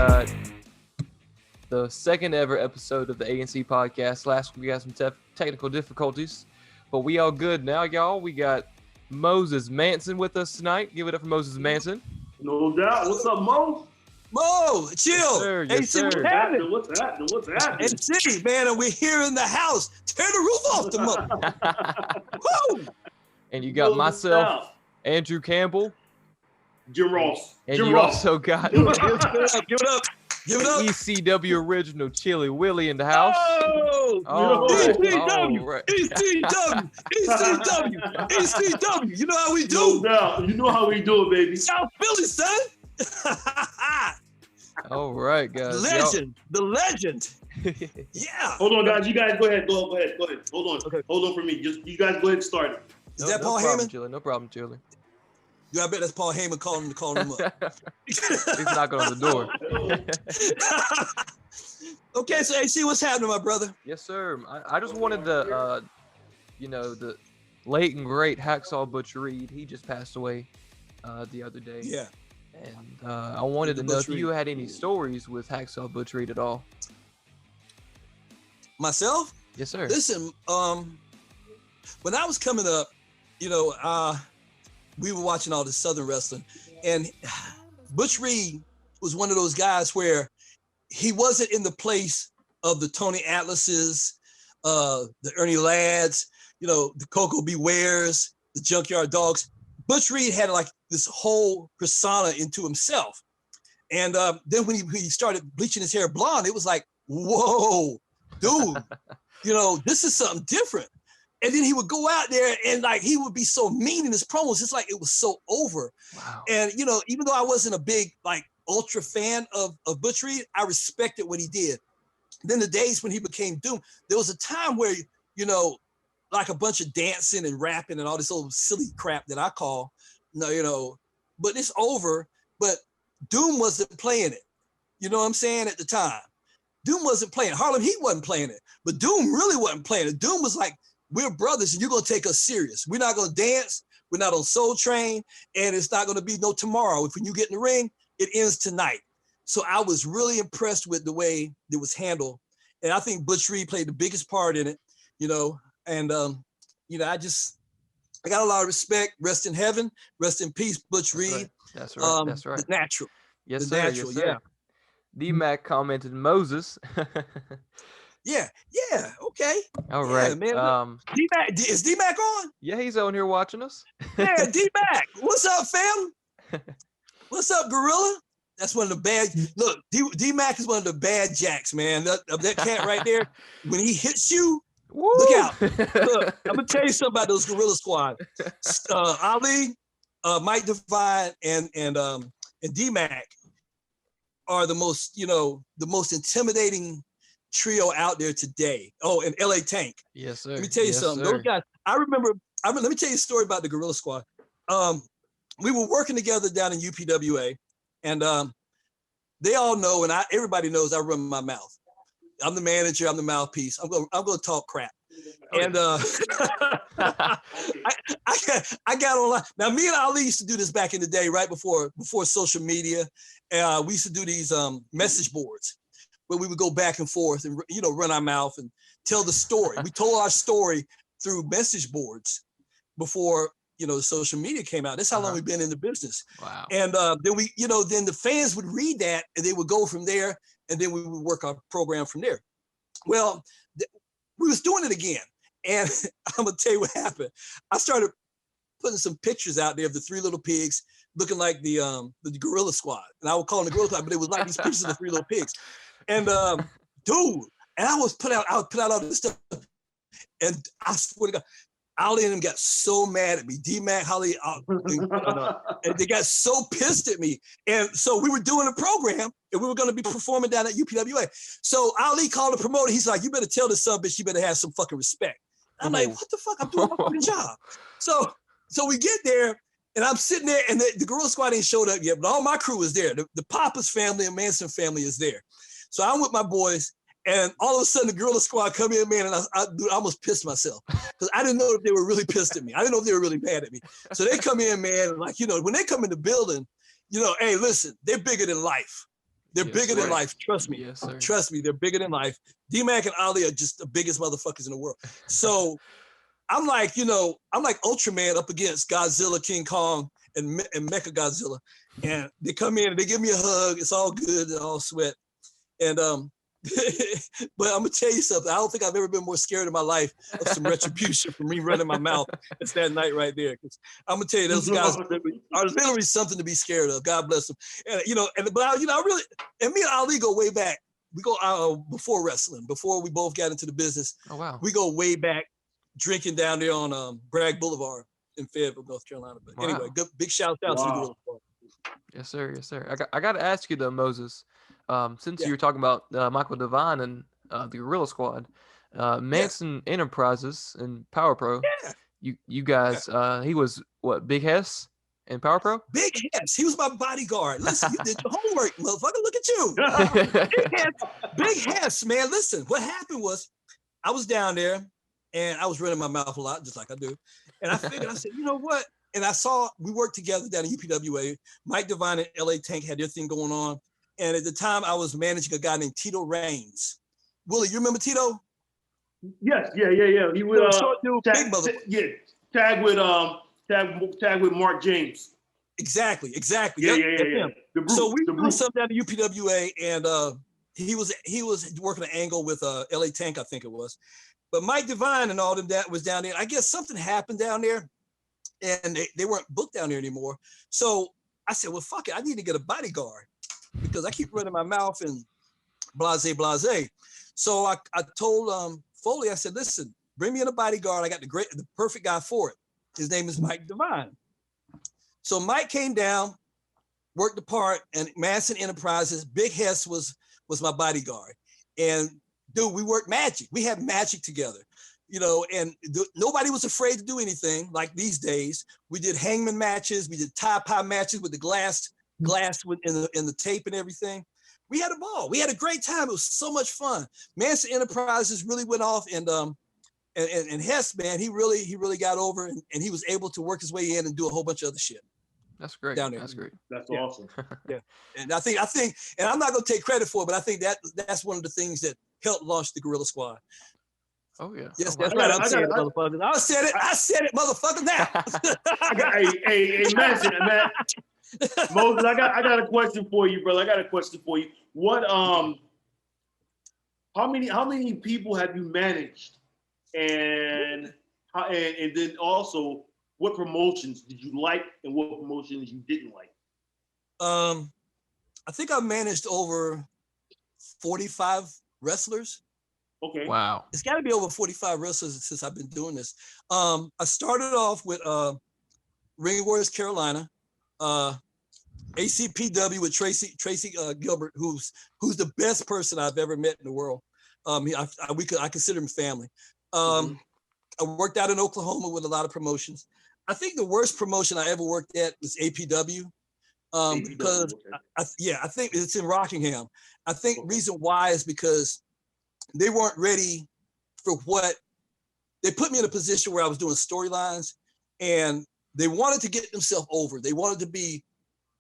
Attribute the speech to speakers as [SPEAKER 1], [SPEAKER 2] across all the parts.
[SPEAKER 1] got the second ever episode of the ANC podcast. Last week we got some technical difficulties, but we all good now, y'all. We got Moses Manson with us tonight. Give it up for Moses Manson.
[SPEAKER 2] No doubt. What's up, Mo?
[SPEAKER 3] Mo, chill.
[SPEAKER 1] Yes, sir. Yes,
[SPEAKER 3] AC,
[SPEAKER 1] sir.
[SPEAKER 3] what's happening?
[SPEAKER 2] What's happening?
[SPEAKER 3] AC, man, and we're here in the house. Tear the roof off the Mo. Woo!
[SPEAKER 1] And you got myself, Andrew Campbell.
[SPEAKER 2] Jim Ross.
[SPEAKER 1] And
[SPEAKER 2] Jim
[SPEAKER 1] you
[SPEAKER 2] Ross.
[SPEAKER 1] also got
[SPEAKER 3] Give it up.
[SPEAKER 1] ECW original Chili Willie in the house.
[SPEAKER 3] Oh,
[SPEAKER 1] All
[SPEAKER 3] ECW,
[SPEAKER 1] right.
[SPEAKER 3] ECW. You know how we
[SPEAKER 2] No
[SPEAKER 3] do.
[SPEAKER 2] doubt. You know how we do it, baby.
[SPEAKER 3] South Philly, son.
[SPEAKER 1] All right, guys.
[SPEAKER 3] The legend. Yeah.
[SPEAKER 2] Hold on, guys. You guys go ahead. Go ahead. Hold on.
[SPEAKER 3] Okay.
[SPEAKER 2] Hold on for me. Just you guys go ahead and start it.
[SPEAKER 3] Is that Paul
[SPEAKER 1] problem,
[SPEAKER 3] Heyman?
[SPEAKER 1] Chili. No problem, Chili.
[SPEAKER 3] Yeah, I bet that's Paul Heyman calling him up.
[SPEAKER 1] He's knocking on the door.
[SPEAKER 3] Okay, so AC, what's happening, my brother?
[SPEAKER 1] Yes, sir. I just wanted to, the late and great Hacksaw Butch Reed. He just passed away the other day.
[SPEAKER 3] Yeah.
[SPEAKER 1] And I wanted to know if you had any stories with Hacksaw Butch Reed at all.
[SPEAKER 3] Myself?
[SPEAKER 1] Yes, sir.
[SPEAKER 3] Listen, when I was coming up, we were watching all the Southern wrestling, and Butch Reed was one of those guys where he wasn't in the place of the Tony Atlases, the Ernie Ladds, the Coco Bewares, the Junkyard Dogs. Butch Reed had like this whole persona into himself. And then when he started bleaching his hair blonde, it was like, whoa, dude, this is something different. And then he would go out there and like, he would be so mean in his promos. It's like, it was so over.
[SPEAKER 1] Wow.
[SPEAKER 3] And, even though I wasn't a big, like ultra fan of Butch Reed, I respected what he did. Then the days when he became Doom, there was a time where, like a bunch of dancing and rapping and all this old silly crap that I call, but it's over. But Doom wasn't playing it. You know what I'm saying? At the time, Doom wasn't playing. Harlem Heat wasn't playing it, but Doom really wasn't playing it. Doom was like, we're brothers and you're going to take us serious. We're not going to dance. We're not on Soul Train, and it's not going to be no tomorrow. If when you get in the ring, it ends tonight. So I was really impressed with the way it was handled. And I think Butch Reed played the biggest part in it, and, I got a lot of respect. Rest in heaven, rest in peace, Butch Reed.
[SPEAKER 1] That's right. That's right.
[SPEAKER 3] The natural.
[SPEAKER 1] Yes,
[SPEAKER 3] the
[SPEAKER 1] sir.
[SPEAKER 3] natural,
[SPEAKER 1] Yes, sir.
[SPEAKER 3] yeah.
[SPEAKER 1] D-Mac commented Moses.
[SPEAKER 3] Yeah, okay.
[SPEAKER 1] All right.
[SPEAKER 3] Man, D-Mac, is D-Mac on?
[SPEAKER 1] Yeah, he's on here watching us.
[SPEAKER 3] Yeah, D-Mac. What's up, fam? What's up, Gorilla? That's one of the bad. Look, D-Mac is one of the bad jacks, man. That cat right there, when he hits you,
[SPEAKER 1] Woo!
[SPEAKER 3] look out. Look, I'm going to tell you something about those Gorilla Squad. Ali, Mike Divine, and D-Mac are the most intimidating trio out there today. Oh, and LA Tank.
[SPEAKER 1] Yes, sir.
[SPEAKER 3] Let me tell you something. Those guys, I remember, let me tell you a story about the Gorilla Squad. We were working together down in UPWA, and they all know, and everybody knows I run my mouth. I'm the manager, I'm the mouthpiece. I'm gonna talk crap. And I got online. Now, me and Ali used to do this back in the day, right before social media. We used to do these message boards where we would go back and forth and run our mouth and tell the story. We told our story through message boards before the social media came out. That's how long we've been in the business.
[SPEAKER 1] Wow.
[SPEAKER 3] And then then the fans would read that and they would go from there, and then we would work our program from there. Well, we was doing it again, and I'm gonna tell you what happened. I started putting some pictures out there of the Three Little Pigs looking like the Gorilla Squad, and I would call them the Gorilla Squad, but it was like these pictures of the Three Little Pigs. And dude, and I would put out all this stuff, and I swear to God, Ali and them got so mad at me. D-Mac, Holly, and they got so pissed at me. And so we were doing a program, and we were going to be performing down at UPWA. So Ali called the promoter. He's like, "You better tell this son bitch, you better have some fucking respect." I'm like, "What the fuck? I'm doing my fucking job." So we get there, and I'm sitting there, and the Gorilla Squad ain't showed up yet, but all my crew is there. The Papas family and Manson family is there. So I'm with my boys, and all of a sudden the Gorilla Squad come in, man, and I almost pissed myself because I didn't know if they were really pissed at me. I didn't know if they were really mad at me. So they come in, man, and like, when they come in the building, hey, listen, they're bigger than life. They're
[SPEAKER 1] Yes,
[SPEAKER 3] bigger than
[SPEAKER 2] sir.
[SPEAKER 3] life. Trust me.
[SPEAKER 1] Yes, sir.
[SPEAKER 3] Trust me, they're bigger than life. D-Mac and Ali are just the biggest motherfuckers in the world. So I'm like, I'm like Ultraman up against Godzilla, King Kong, and Mecha Godzilla. And they come in and they give me a hug. It's all good and all sweat. And but I'm gonna tell you something. I don't think I've ever been more scared in my life of some retribution from me running my mouth. It's that night right there. I'm gonna tell you, those guys are literally something to be scared of. God bless them. And I really, and me and Ali go way back. We go before wrestling, before we both got into the business.
[SPEAKER 1] Oh wow.
[SPEAKER 3] We go way back, drinking down there on Bragg Boulevard in Fayetteville, North Carolina. But
[SPEAKER 1] Wow.
[SPEAKER 3] anyway, big shout out to the Gorilla Squad.
[SPEAKER 1] Yes, sir. Yes, sir. I got to ask you though, Moses. Since
[SPEAKER 3] Yeah.
[SPEAKER 1] you were talking about Michael Devine and the Gorilla Squad, Manson Enterprises and Power Pro.
[SPEAKER 3] Yeah.
[SPEAKER 1] You guys. He was what? Big Hess and Power Pro.
[SPEAKER 3] Big Hess. He was my bodyguard. Listen, you did your homework, motherfucker. Look at you. Big Hess, man. Listen, what happened was I was down there and I was running my mouth a lot, just like I do. And I figured, I said, you know what? And I saw we worked together down in UPWA. Mike Devine and LA Tank had their thing going on. And at the time, I was managing a guy named Tito Raines. Willie, you remember Tito?
[SPEAKER 2] Yes, yeah. He would
[SPEAKER 3] short dude, big motherfucker.
[SPEAKER 2] Tag with Mark James.
[SPEAKER 3] Exactly.
[SPEAKER 2] Yeah.
[SPEAKER 3] Him.
[SPEAKER 2] The Brute,
[SPEAKER 3] so we
[SPEAKER 2] the
[SPEAKER 3] doing something down at UPWA, and he was working an angle with LA Tank, I think it was. But Mike Devine and all them that was down there. I guess something happened down there, and they weren't booked down there anymore. So I said, well, fuck it, I need to get a bodyguard because I keep running my mouth and blase. So I told Foley, I said, listen, bring me in a bodyguard. I got the perfect guy for it. His name is Mike Devine. So Mike came down, worked the part, and Manson Enterprises, Big Hess was my bodyguard. And dude, we worked magic. We had magic together, and nobody was afraid to do anything like these days. We did hangman matches. We did tie pie matches with the glass in the tape and everything. We had a ball. We had a great time. It was so much fun. Manson Enterprises really went off, and Hess, man, he really got over, and he was able to work his way in and do a whole bunch of other shit.
[SPEAKER 1] That's great.
[SPEAKER 3] Down there.
[SPEAKER 1] That's great.
[SPEAKER 2] That's awesome.
[SPEAKER 3] Yeah. And I think, and I'm not gonna take credit for it, but I think that's one of the things that helped launch the Gorilla Squad.
[SPEAKER 1] Oh yeah.
[SPEAKER 3] Yes,
[SPEAKER 1] wow.
[SPEAKER 3] that's right. I'm saying it, motherfuckers. I said it, motherfucker. Now.
[SPEAKER 2] Hey, Manson, man. Moses, I got a question for you, brother. What how many people have you managed, and then also what promotions did you like and what promotions you didn't like?
[SPEAKER 3] I think I've managed over 45 wrestlers.
[SPEAKER 2] Okay.
[SPEAKER 1] Wow.
[SPEAKER 3] It's got to be over 45 wrestlers since I've been doing this. I started off with Ring Warriors Carolina, ACPW with Tracy Gilbert, who's the best person I've ever met in the world. I consider him family. I worked out in Oklahoma with a lot of promotions. I think the worst promotion I ever worked at was APW. Because okay. I think it's in Rockingham. I think reason why is because they weren't ready for what they put me in a position where I was doing storylines, and they wanted to get themselves over. They wanted to be,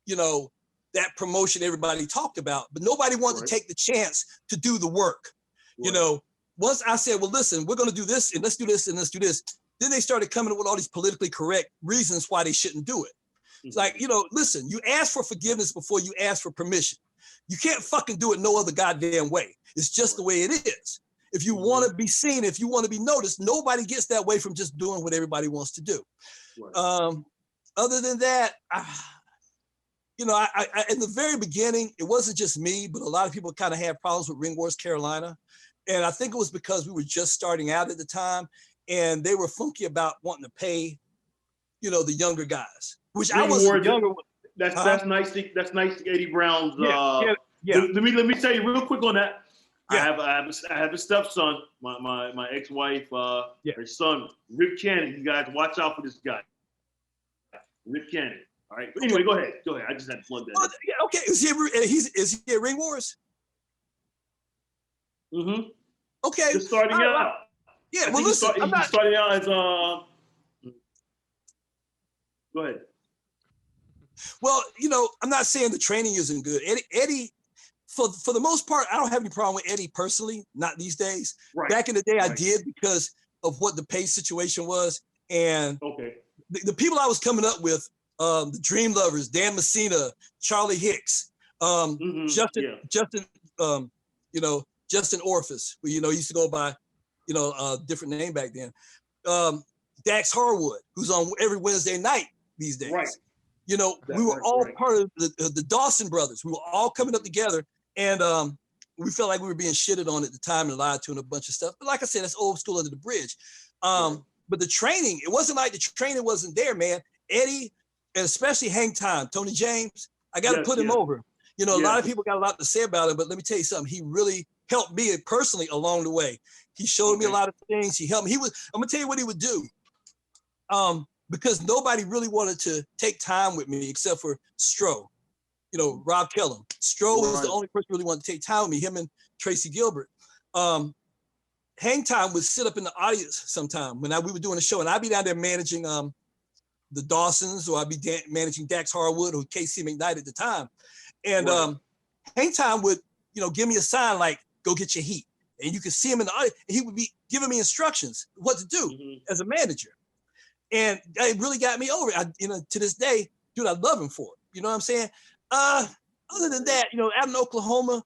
[SPEAKER 3] that promotion everybody talked about, but nobody wanted to take the chance to do the work. Right. Once I said, well, listen, we're going to do this and let's do this and let's do this. Then they started coming up with all these politically correct reasons why they shouldn't do it. It's like, listen, you ask for forgiveness before you ask for permission. You can't fucking do it no other goddamn way. It's just the way it is. If you want to be seen, if you want to be noticed, nobody gets that way from just doing what everybody wants to do. Right. Other than that, I in the very beginning, it wasn't just me, but a lot of people kind of had problems with Ring Wars Carolina. And I think it was because we were just starting out at the time, and they were funky about wanting to pay, the younger guys. Which Ring I was younger.
[SPEAKER 2] That's nice. That's nice. Eddie Brown's.
[SPEAKER 3] Yeah.
[SPEAKER 2] Let me tell you real quick on that.
[SPEAKER 3] Yeah.
[SPEAKER 2] I have a stepson. My ex-wife. Her son, Rip Cannon. You guys watch out for this guy. Rip Cannon. All right. But anyway, go ahead. I just had to plug that.
[SPEAKER 3] Yeah. Okay. Is he at Ring Wars?
[SPEAKER 2] Mm-hmm.
[SPEAKER 3] Okay.
[SPEAKER 2] Just starting out.
[SPEAKER 3] Yeah. Well, listen.
[SPEAKER 2] He's starting out as Go ahead.
[SPEAKER 3] Well, I'm not saying the training isn't good. Eddie, for the most part, I don't have any problem with Eddie personally, not these days.
[SPEAKER 2] Right.
[SPEAKER 3] Back in the day, I did because of what the pay situation was. And the people I was coming up with, the Dream Lovers, Dan Messina, Charlie Hicks, Justin, Justin Orphis, who, used to go by, different name back then. Dax Harwood, who's on every Wednesday night these days.
[SPEAKER 2] Right.
[SPEAKER 3] We were all part of the Dawson brothers. We were all coming up together, and we felt like we were being shitted on at the time and lied to and a bunch of stuff. But like I said, that's old school under the bridge. But the training, it wasn't like the training wasn't there, man. Eddie, and especially Hang Time, Tony James, I got to put him over. A lot of people got a lot to say about him, but let me tell you something. He really helped me personally along the way. He showed me a lot of things. He helped me. I'm gonna tell you what he would do. Because nobody really wanted to take time with me except for Stroh, Rob Kellum. Stroh was the only person who really wanted to take time with me, him and Tracy Gilbert. Hang Time would sit up in the audience sometime when we were doing a show, and I'd be down there managing the Dawsons, or I'd be managing Dax Harwood or Casey McKnight at the time. And Hang Time would, give me a sign like, go get your heat. And you could see him in the audience, and he would be giving me instructions what to do as a manager. And it really got me over it. To this day, dude, I love him for it. You know what I'm saying? Other than that, out in Oklahoma,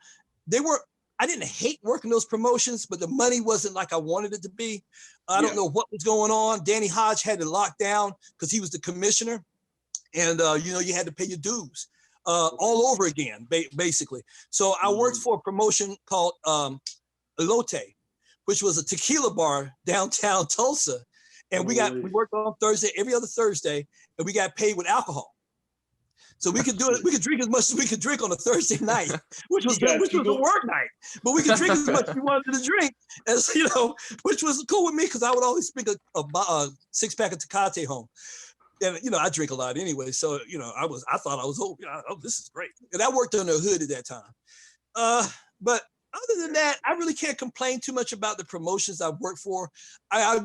[SPEAKER 3] I didn't hate working those promotions, but the money wasn't like I wanted it to be. I don't know what was going on. Danny Hodge had it locked down because he was the commissioner. And, you had to pay your dues all over again, basically. So I worked for a promotion called Elote, which was a tequila bar downtown Tulsa. And we worked on Thursday, every other Thursday, and we got paid with alcohol. So we could do it. We could drink as much as we could drink on a Thursday night, which was a work night. But we could drink as much as we wanted to drink, as which was cool with me because I would always bring a 6-pack of Tecate home. And I drink a lot anyway, so I thought I was this is great, and I worked on the hood at that time. But other than that, I really can't complain too much about the promotions I've worked for. I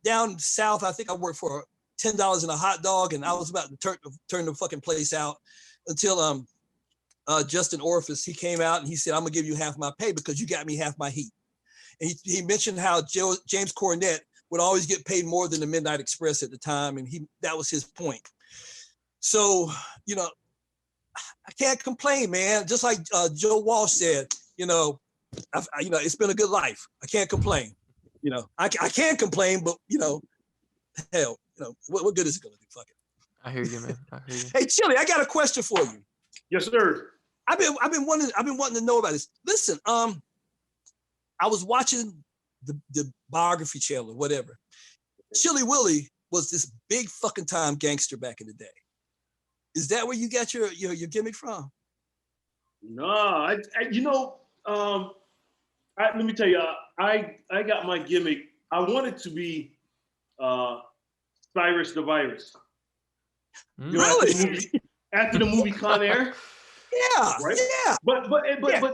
[SPEAKER 3] down south, I think I worked for $10 and a hot dog, and I was about to turn the fucking place out until Justin Orphis, he came out and he said, I'm gonna give you half my pay because you got me half my heat. And he mentioned how James Cornette would always get paid more than the Midnight Express at the time, and that was his point. So, I can't complain, man. Just like Joe Walsh said, it's been a good life. I can't complain. I can't complain, but hell, what good is it gonna do? Fuck it.
[SPEAKER 1] I hear you, man. I hear you.
[SPEAKER 3] Hey, Chili, I got a question for you.
[SPEAKER 2] Yes, sir.
[SPEAKER 3] I've been wanting to know about this. Listen, I was watching the biography channel or whatever. Chili Willie was this big fucking time gangster back in the day. Is that where you got your gimmick from?
[SPEAKER 2] No, let me tell you, I got my gimmick. I wanted to be Cyrus the Virus.
[SPEAKER 3] Really?
[SPEAKER 2] After the movie Con Air.
[SPEAKER 3] Yeah.
[SPEAKER 2] Right.
[SPEAKER 3] Yeah.
[SPEAKER 2] But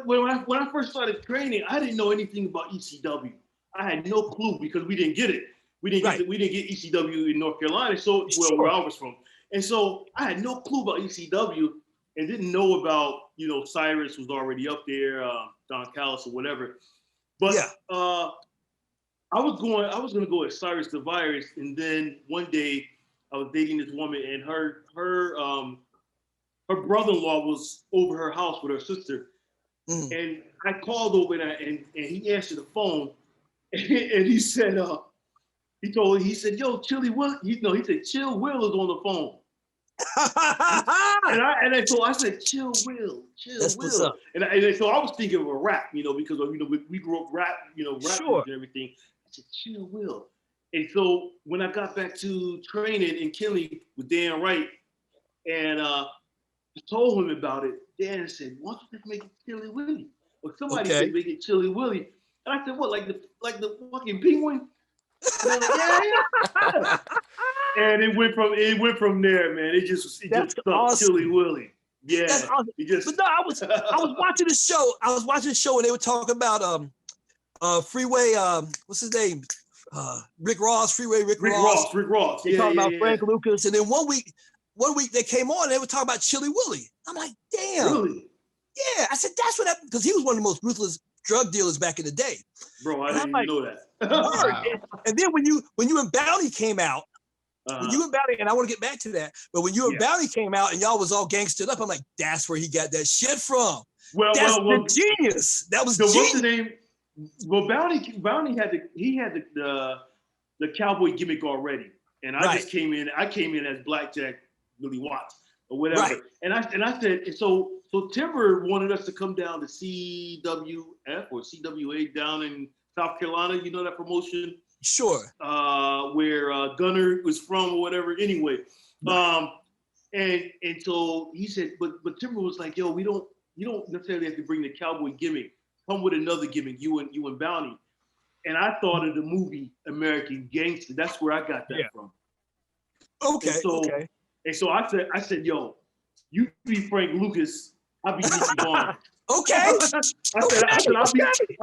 [SPEAKER 2] when I first started training, I didn't know anything about ECW. I had no clue because we didn't get it. We didn't get ECW in North Carolina, so where I was from. And so I had no clue about ECW and didn't know about, Cyrus was already up there, Don Callis or whatever. But I was gonna go as Cyrus the Virus, and then one day I was dating this woman, and her brother-in-law was over her house with her sister, and I called over and he answered the phone, and he said, he said, yo, Chili Will, he said, Chill Will is on the phone. So I said, Chill Will.
[SPEAKER 3] That's what's up.
[SPEAKER 2] And so I was thinking of a rap, because we grew up rap, rap and everything. I said, Chill Will. And so when I got back to training in Kinley with Dan Wright, and I told him about it, Dan said, why don't you just make it Chili Willie? Or somebody said make it Chili Willie. And I said, what, like the fucking penguin? And, yeah. And it went from there, man. It just stuck, awesome. Chili Willie. Yeah. That's awesome.
[SPEAKER 3] But no, I was watching the show. I was watching the show and they were talking about Freeway, what's his name? Rick Ross, Freeway Rick Ross. They talking about Frank Lucas. And then one week they came on and they were talking about Chili Willie. I'm like, damn.
[SPEAKER 2] Really?
[SPEAKER 3] Yeah, I said, that's what happened, because he was one of the most ruthless drug dealers back in the day.
[SPEAKER 2] Bro, I didn't
[SPEAKER 3] like,
[SPEAKER 2] know that.
[SPEAKER 1] Wow.
[SPEAKER 3] And then when you and Bounty came out, when you and Bounty, and I want to get back to that, but when you and Bounty came out and y'all was all gangstered up, I'm like, that's where he got that shit from. That's the genius. That was genius. What's the name?
[SPEAKER 2] Well, Bounty had the cowboy gimmick already, and I just came in. I came in as Blackjack Billy Watts or whatever, right. and I said, so Timber wanted us to come down to CWF or CWA down in South Carolina. You know that promotion?
[SPEAKER 3] Sure.
[SPEAKER 2] Where Gunner was from or whatever. Anyway, and so he said, but Timber was like, yo, you don't necessarily have to bring the cowboy gimmick. Come with another gimmick, you and Bounty. And I thought of the movie American Gangster. That's where I got that from.
[SPEAKER 3] Okay.
[SPEAKER 2] And so I said, yo, you be Frank Lucas, I'll be Nicky Barnes.
[SPEAKER 3] Okay.
[SPEAKER 2] I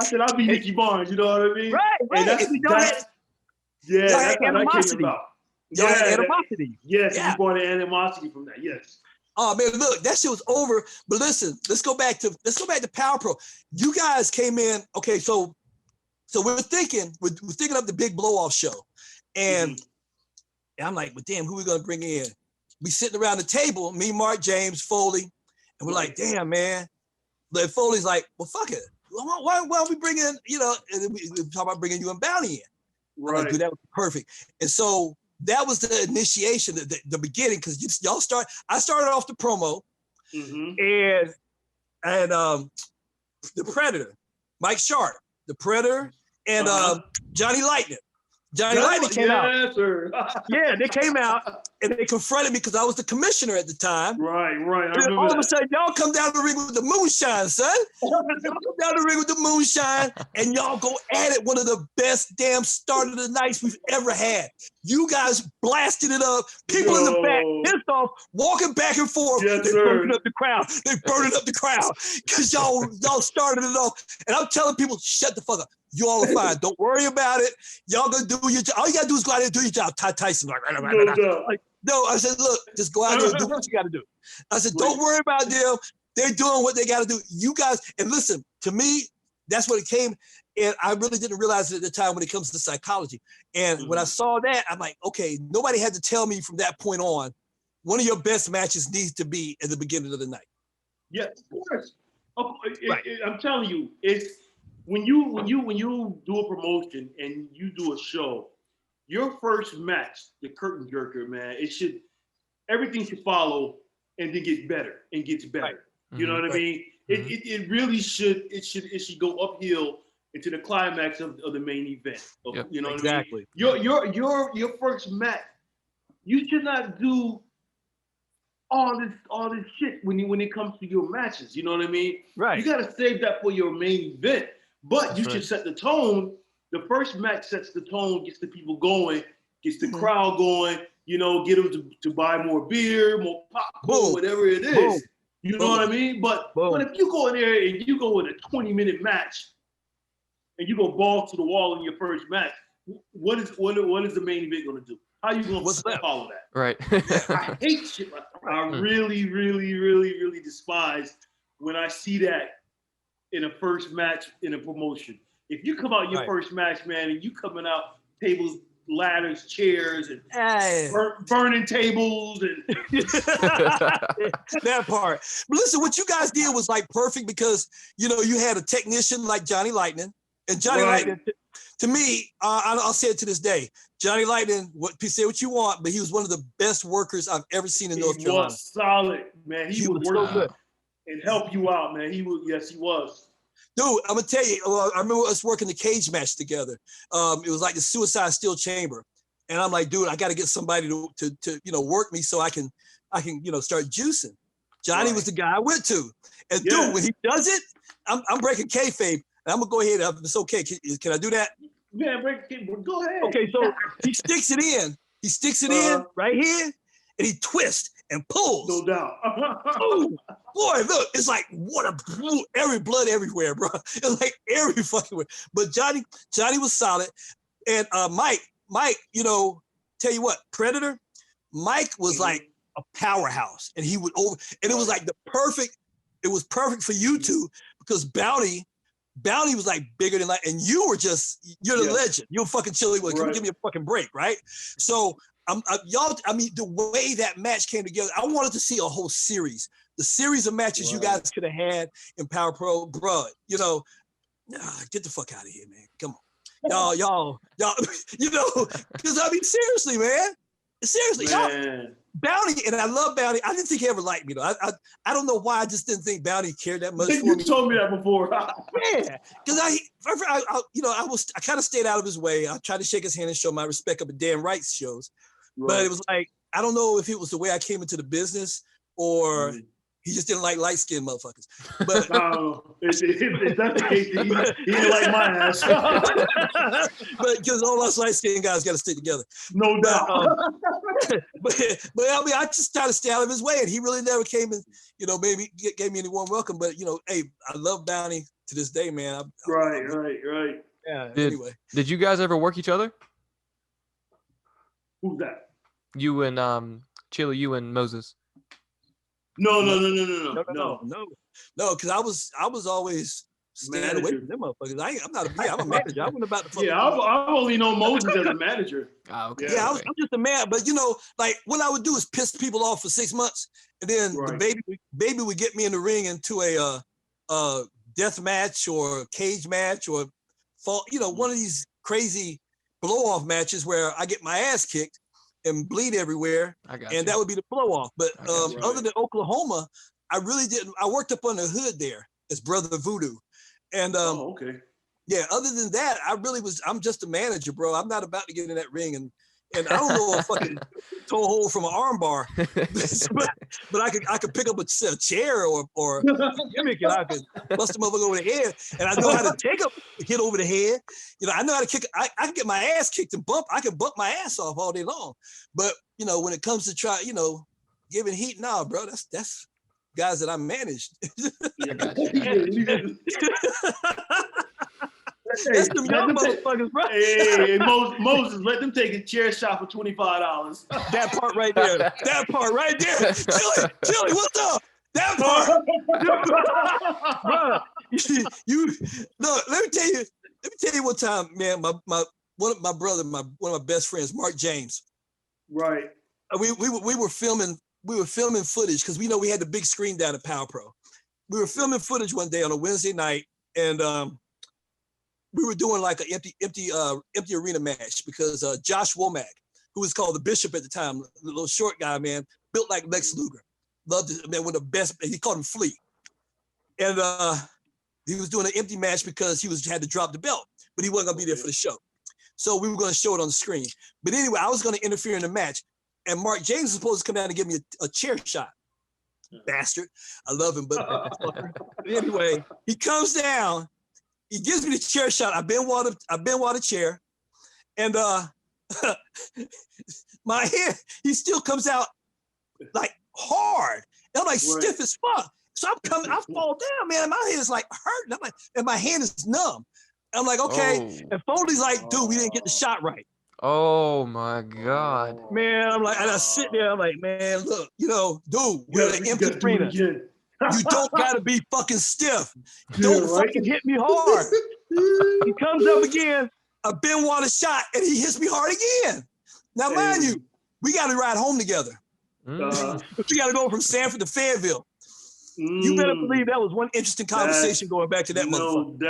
[SPEAKER 2] said I'll be Nicky Barnes. You know what I mean?
[SPEAKER 3] Right.
[SPEAKER 2] And that's how that came about.
[SPEAKER 3] Y'all had animosity.
[SPEAKER 2] Yes, you brought the animosity from that. Yes.
[SPEAKER 3] Oh man, look, that shit was over. But listen, let's go back to Power Pro. You guys came in. Okay, so we're thinking up the big blow off show, and I'm like, but damn, who we gonna bring in? We sitting around the table, me, Mark, James, Foley, and we're like, damn, man. But Foley's like, well, fuck it. Why don't we bring in, and we talk about bringing you and Bounty in. Right. Like, dude, that was perfect. And so that was the initiation, the beginning, because I started off the promo, and the Predator, Mike Sharp, the Predator, and Johnny Lightning. Johnny Lightning came out. Sir. Yeah, they came out and they confronted me because I was the commissioner at the time.
[SPEAKER 2] Right.
[SPEAKER 3] And all of a sudden, y'all come down the ring with the moonshine, son. Y'all come down the ring with the moonshine and y'all go at it. One of the best damn start of the nights we've ever had. You guys blasted it up. People in the back, pissed off, walking back and forth.
[SPEAKER 2] Yes,
[SPEAKER 3] they burning up the crowd. They burning up the crowd because y'all started it off. And I'm telling people, shut the fuck up. You all are fine. Don't worry about it. Y'all gonna do your job. All you gotta do is go out there and do your job. Ty Tyson, no, I said, look, just go out there and do what you gotta do. I said, don't worry about them. They're doing what they gotta do. You guys, and listen, to me, that's what it came. And I really didn't realize it at the time when it comes to psychology. And when I saw that, I'm like, okay, nobody had to tell me from that point on, one of your best matches needs to be at the beginning of the night.
[SPEAKER 2] Yeah, of course. I'm telling you, it's when you do a promotion and you do a show, your first match, the curtain jerker, man, everything should follow and then get better and gets better. Right. You know what I mean? It really should. It should go uphill into the climax of the main event. You know what I mean? Your first match, you should not do all this shit when it comes to your matches. You know what I mean?
[SPEAKER 3] Right.
[SPEAKER 2] You gotta save that for your main event. But you should set the tone. The first match sets the tone, gets the people going, gets the crowd going, get them to buy more beer, more popcorn, whatever it is. You know what I mean? But if you go in there and you go in a 20-minute match and you go balls to the wall in your first match, what is the main event going to do? How are you going to follow that?
[SPEAKER 1] Right.
[SPEAKER 2] I hate shit. I really, really, really, really despise when I see that in a first match in a promotion. If you come out your first match, man, and you coming out tables, ladders, chairs, and burning tables and
[SPEAKER 3] that part. But listen, what you guys did was like perfect because you had a technician like Johnny Lightning, and Johnny Lightning, to me, I'll say it to this day. Johnny Lightning, say what you want, but he was one of the best workers I've ever seen in North Carolina.
[SPEAKER 2] He was solid, man. He was
[SPEAKER 3] so good
[SPEAKER 2] and help you out, man. He was.
[SPEAKER 3] Dude, I'm gonna tell you. I remember us working the cage match together. It was like the Suicide Steel Chamber, and I'm like, dude, I got to get somebody to work me so I can start juicing. Johnny was the guy I went to, and dude, when he does it, I'm breaking kayfabe, and I'm gonna go ahead. It's okay. Can I do that?
[SPEAKER 2] Yeah, break kayfabe. Go ahead.
[SPEAKER 3] Okay, so he sticks it in. He sticks it in right here, and he twists and pulls.
[SPEAKER 2] No doubt.
[SPEAKER 3] Oh, boy, look, it's like every blood everywhere, bro. It's like every fucking way. But Johnny was solid. And Mike, tell you what, Predator, Mike was like a powerhouse. And he would and it was like the perfect it was perfect for you two because Bounty was like bigger than life, and you're the legend. You're fucking Chili Willy. Come give me a fucking break, right? So the way that match came together, I wanted to see a whole series. The series of matches you guys could have had in Power Pro, bro. You know, get the fuck out of here, man. Come on, y'all. You know, because I mean, seriously, man. Seriously, y'all. Bounty, and I love Bounty. I didn't think he ever liked me though. I don't know why. I just didn't think Bounty cared that much for me.
[SPEAKER 2] You told me that before.
[SPEAKER 3] Yeah, because I kind of stayed out of his way. I tried to shake his hand and show my respect up at Dan Wright's shows, but it was like I don't know if it was the way I came into the business or he just didn't like light-skinned motherfuckers. But
[SPEAKER 2] if that's the case, he didn't like my ass.
[SPEAKER 3] But because all us light-skinned guys got to stick together.
[SPEAKER 2] No doubt.
[SPEAKER 3] But I mean, I just tried to stay out of his way, and he really never came and, you know, maybe gave me any warm welcome. But, you know, hey, I love Bounty to this day, man.
[SPEAKER 2] Right.
[SPEAKER 3] Yeah,
[SPEAKER 1] anyway. Did you guys ever work each other?
[SPEAKER 2] Who's that?
[SPEAKER 1] You and Chili, you and Moses.
[SPEAKER 2] No.
[SPEAKER 3] Because I was always staying away from them motherfuckers. I'm a manager. I wasn't about to fuck.
[SPEAKER 2] Yeah, I've only known Moses as a manager.
[SPEAKER 1] Okay.
[SPEAKER 3] Yeah, I'm just a man. But you know, like what I would do is piss people off for 6 months, and then the baby would get me in the ring into a death match or a cage match or one of these crazy blow off matches where I get my ass kicked and bleed everywhere, and that would be the blow off. But other than Oklahoma, I really didn't. I worked up on the hood there as Brother Voodoo, and yeah. Other than that, I'm just a manager, bro. I'm not about to get in that ring and I don't know a fucking toe hold from an arm bar, but I could pick up a chair or a gimmick and I could bust a motherfucker over the head, and I know how to take a hit over the head. You know, I know how to kick. I can get my ass kicked and bump. I can bump my ass off all day long. But you know, when it comes to giving heat, nah, bro, that's guys that I managed. That's them young motherfuckers, bro.
[SPEAKER 2] Hey, Moses, let them take a chair shot for $25.
[SPEAKER 3] That part right there. That part right there. Chili, what's up? That part. Bro, let me tell you one time, man, one of my best friends, Mark James.
[SPEAKER 2] Right.
[SPEAKER 3] We were filming footage because we had the big screen down at Power Pro. We were filming footage one day on a Wednesday night, and we were doing like an empty arena match because Josh Womack, who was called the Bishop at the time, the little short guy, man, built like Lex Luger, loved it, man, one of the best. He called him Flea, and he was doing an empty match because he had to drop the belt, but he wasn't gonna be there for the show, so we were gonna show it on the screen. But anyway, I was gonna interfere in the match, and Mark James was supposed to come down and give me a chair shot. Bastard, I love him, but anyway, he comes down. He gives me the chair shot. I've been water chair, and my hand, he still comes out like hard. And I'm like stiff as fuck. So I fall down, man. And my head is like hurting. I'm like, and my hand is numb. I'm like, okay. Oh. And Foley's like, dude, we didn't get the shot right.
[SPEAKER 1] Oh my God.
[SPEAKER 3] Man, I'm like, and I sit there, I'm like, man, look, dude, we're in an empty arena. You don't gotta be fucking stiff. Don't fucking hit me hard. He comes up again, a Ben Water shot, and he hits me hard again. Now, mind you, we gotta ride home together. But we gotta go from Sanford to Fayetteville. You better believe that was one interesting conversation going back to that motherfucker.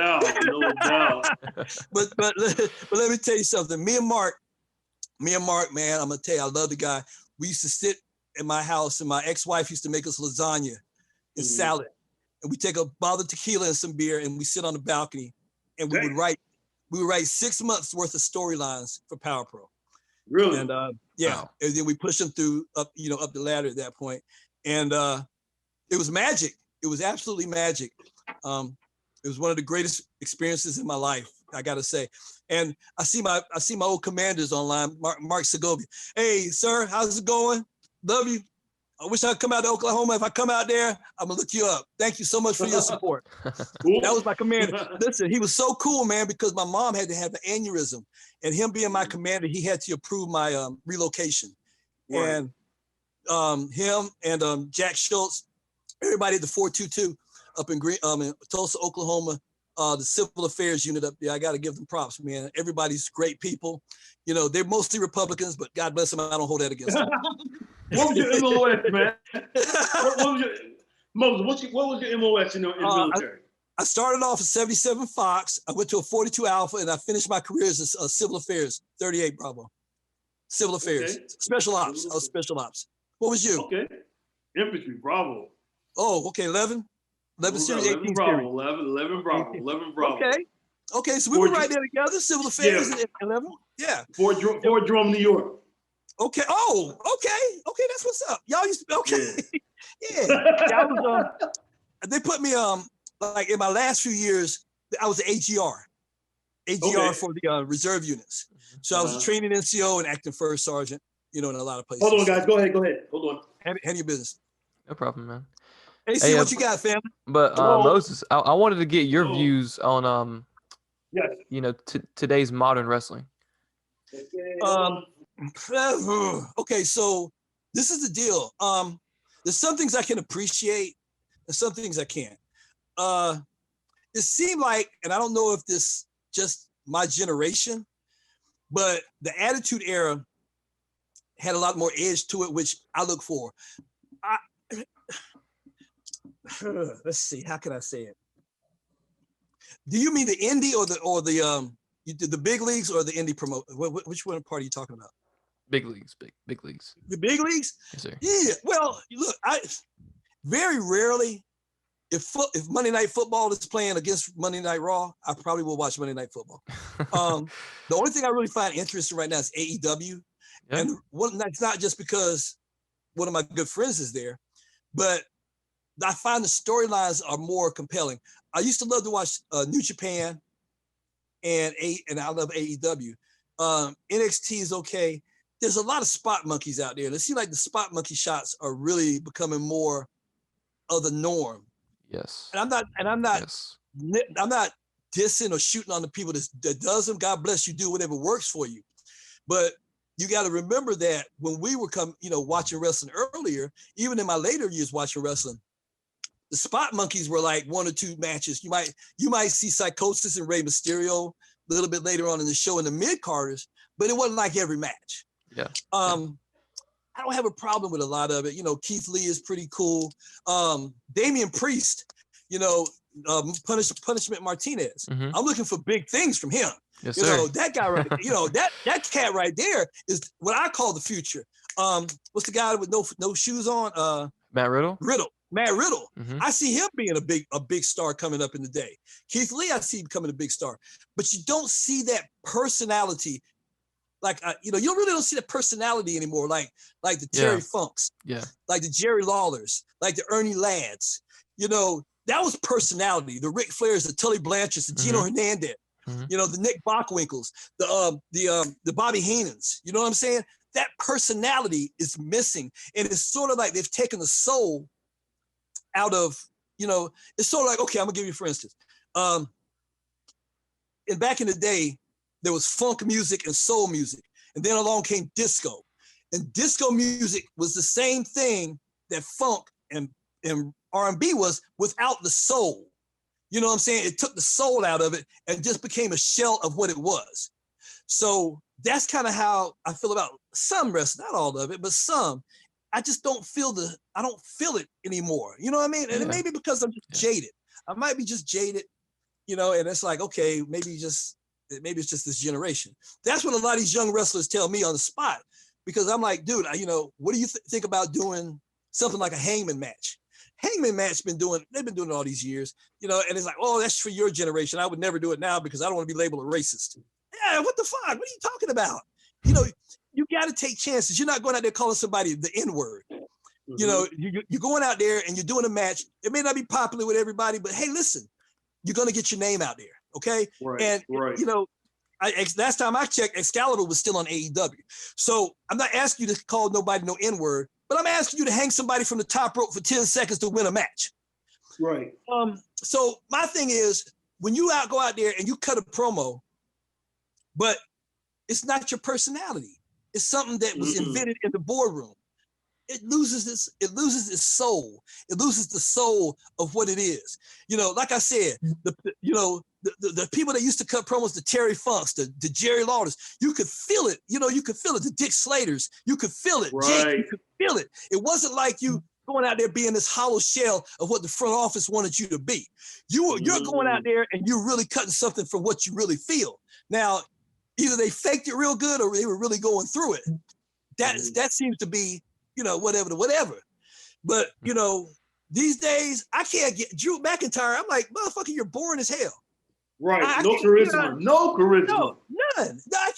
[SPEAKER 2] No doubt.
[SPEAKER 3] But let me tell you something. Me and Mark, man, I'm gonna tell you, I love the guy. We used to sit in my house, and my ex-wife used to make us lasagna and salad, and we take a bottle of tequila and some beer, and we sit on the balcony, and we would write 6 months worth of storylines for Power Pro.
[SPEAKER 2] Really?
[SPEAKER 3] And and then we push them through up the ladder at that point, and it was magic. It was absolutely magic. It was one of the greatest experiences in my life, I gotta say. And I see my old commanders online, Mark Segovia. Hey, sir, how's it going? Love you. I wish I'd come out to Oklahoma. If I come out there, I'm gonna look you up. Thank you so much for your support. That was my commander. Listen, he was so cool, man, because my mom had to have an aneurysm, and him being my commander, he had to approve my relocation. Right. And him and Jack Schultz everybody at the 422 up in Tulsa, Oklahoma, the civil affairs unit up there. I got to give them props, man. Everybody's great people. You know, they're mostly Republicans, but God bless them. I don't hold that against them.
[SPEAKER 2] What was your MOS, man? What was your Moses? What was your MOS in the military?
[SPEAKER 3] I started off at 77 Fox. I went to a 42 Alpha, and I finished my career as a civil affairs, 38 Bravo. Civil affairs, okay. Special ops. I was special ops. What was you?
[SPEAKER 2] Okay, infantry Bravo.
[SPEAKER 3] Oh, okay, 11 series, 18
[SPEAKER 2] Bravo,
[SPEAKER 3] series.
[SPEAKER 2] 11 Bravo, 11 Bravo.
[SPEAKER 3] Okay, so we were right there together, civil affairs at 11. Yeah.
[SPEAKER 2] Fort Drum, New York.
[SPEAKER 3] Okay. Oh, okay, that's what's up. Y'all used to be okay. Yeah. I was, they put me like in my last few years, I was an AGR for the reserve units. So I was a training NCO and acting first sergeant, you know, in a lot of places.
[SPEAKER 2] Hold on, guys. Go ahead. Hold on.
[SPEAKER 3] Handle your business.
[SPEAKER 1] No problem, man.
[SPEAKER 3] Hey, what you got, family?
[SPEAKER 1] But Moses, I wanted to get your views on
[SPEAKER 2] yes,
[SPEAKER 1] you know, today's modern wrestling.
[SPEAKER 3] Okay, so this is the deal. There's some things I can appreciate and some things I can't. It seemed like, and I don't know if this just my generation, but the Attitude Era had a lot more edge to it, which I look for. Let's see, how can I say it? Do you mean the indie or the big leagues or the indie promote? Which one part are you talking about?
[SPEAKER 1] Big leagues, big leagues.
[SPEAKER 3] The big leagues?
[SPEAKER 1] Yes, sir.
[SPEAKER 3] Yeah. Well, look, I very rarely, if Monday Night Football is playing against Monday Night Raw, I probably will watch Monday Night Football. The only thing I really find interesting right now is AEW, and that's not just because one of my good friends is there, but I find the storylines are more compelling. I used to love to watch New Japan, and I love AEW. NXT is okay. There's a lot of spot monkeys out there. And it seems like the spot monkey shots are really becoming more of the norm.
[SPEAKER 1] Yes.
[SPEAKER 3] And I'm not dissing or shooting on the people that does them. God bless you. Do whatever works for you. But you got to remember that when we were watching wrestling earlier, even in my later years watching wrestling, the spot monkeys were like one or two matches. You might see Psychosis and Rey Mysterio a little bit later on in the show in the mid-carders, but it wasn't like every match.
[SPEAKER 1] Yeah.
[SPEAKER 3] I don't have a problem with a lot of it. You know, Keith Lee is pretty cool. Damian Priest, Punishment Martinez.
[SPEAKER 1] Mm-hmm.
[SPEAKER 3] I'm looking for big things from him.
[SPEAKER 1] Yes,
[SPEAKER 3] you
[SPEAKER 1] sir.
[SPEAKER 3] know, that guy right, that cat right there is what I call the future. What's the guy with no shoes on?
[SPEAKER 1] Matt Riddle.
[SPEAKER 3] Matt Riddle.
[SPEAKER 1] Mm-hmm.
[SPEAKER 3] I see him being a big star coming up in the day. Keith Lee, I see him becoming a big star, but you don't see that personality. Like, you really don't see that personality anymore. Like the Terry Funks, like the Jerry Lawlers, like the Ernie Ladds. You know, that was personality. The Ric Flairs, the Tully Blanchards, the Gino Hernandez. Mm-hmm. You know, the Nick Bockwinkel's, the Bobby Heenans. You know what I'm saying? That personality is missing, and it's sort of like they've taken the soul out of. It's sort of like, okay, I'm gonna give you for instance. And back in the day, there was funk music and soul music, and then along came disco, and disco music was the same thing that funk and R&B was without the soul. You know what I'm saying? It took the soul out of it and just became a shell of what it was. So that's kind of how I feel about some wrestling, not all of it, but some. I just don't feel it anymore. You know what I mean? And it may be because I'm just jaded. I might be just jaded, and it's like, okay, maybe it's just this generation. That's what a lot of these young wrestlers tell me on the spot, because I'm like, dude, what do you think about doing something like a hangman match? Hangman match they've been doing it all these years, and it's like, oh, that's for your generation. I would never do it now because I don't want to be labeled a racist. Yeah, what the fuck? What are you talking about? You got to take chances. You're not going out there calling somebody the N-word. Mm-hmm. You're going out there and you're doing a match. It may not be popular with everybody, but hey, listen, you're going to get your name out there, okay?
[SPEAKER 2] Right.
[SPEAKER 3] Last time I checked, Excalibur was still on AEW. So I'm not asking you to call nobody no N-word, but I'm asking you to hang somebody from the top rope for 10 seconds to win a match.
[SPEAKER 2] Right.
[SPEAKER 3] So my thing is, when you go out there and you cut a promo, but it's not your personality. It's something that was invented in the boardroom. it loses its soul. It loses the soul of what it is. You know, like I said, the people that used to cut promos, the Terry Funks, the Jerry Lawlers, you could feel it. You know, you could feel it. The Dick Slaters, you could feel it.
[SPEAKER 2] Right.
[SPEAKER 3] Jake, you could feel it. It wasn't like you going out there being this hollow shell of what the front office wanted you to be. You're going out there and you're really cutting something from what you really feel. Now, either they faked it real good or they were really going through it. That seems to be, you know, whatever. But, you know, these days, I can't get Drew McIntyre. I'm like, motherfucker, you're boring as hell.
[SPEAKER 2] Right. No charisma. No charisma.
[SPEAKER 3] No, none. No, I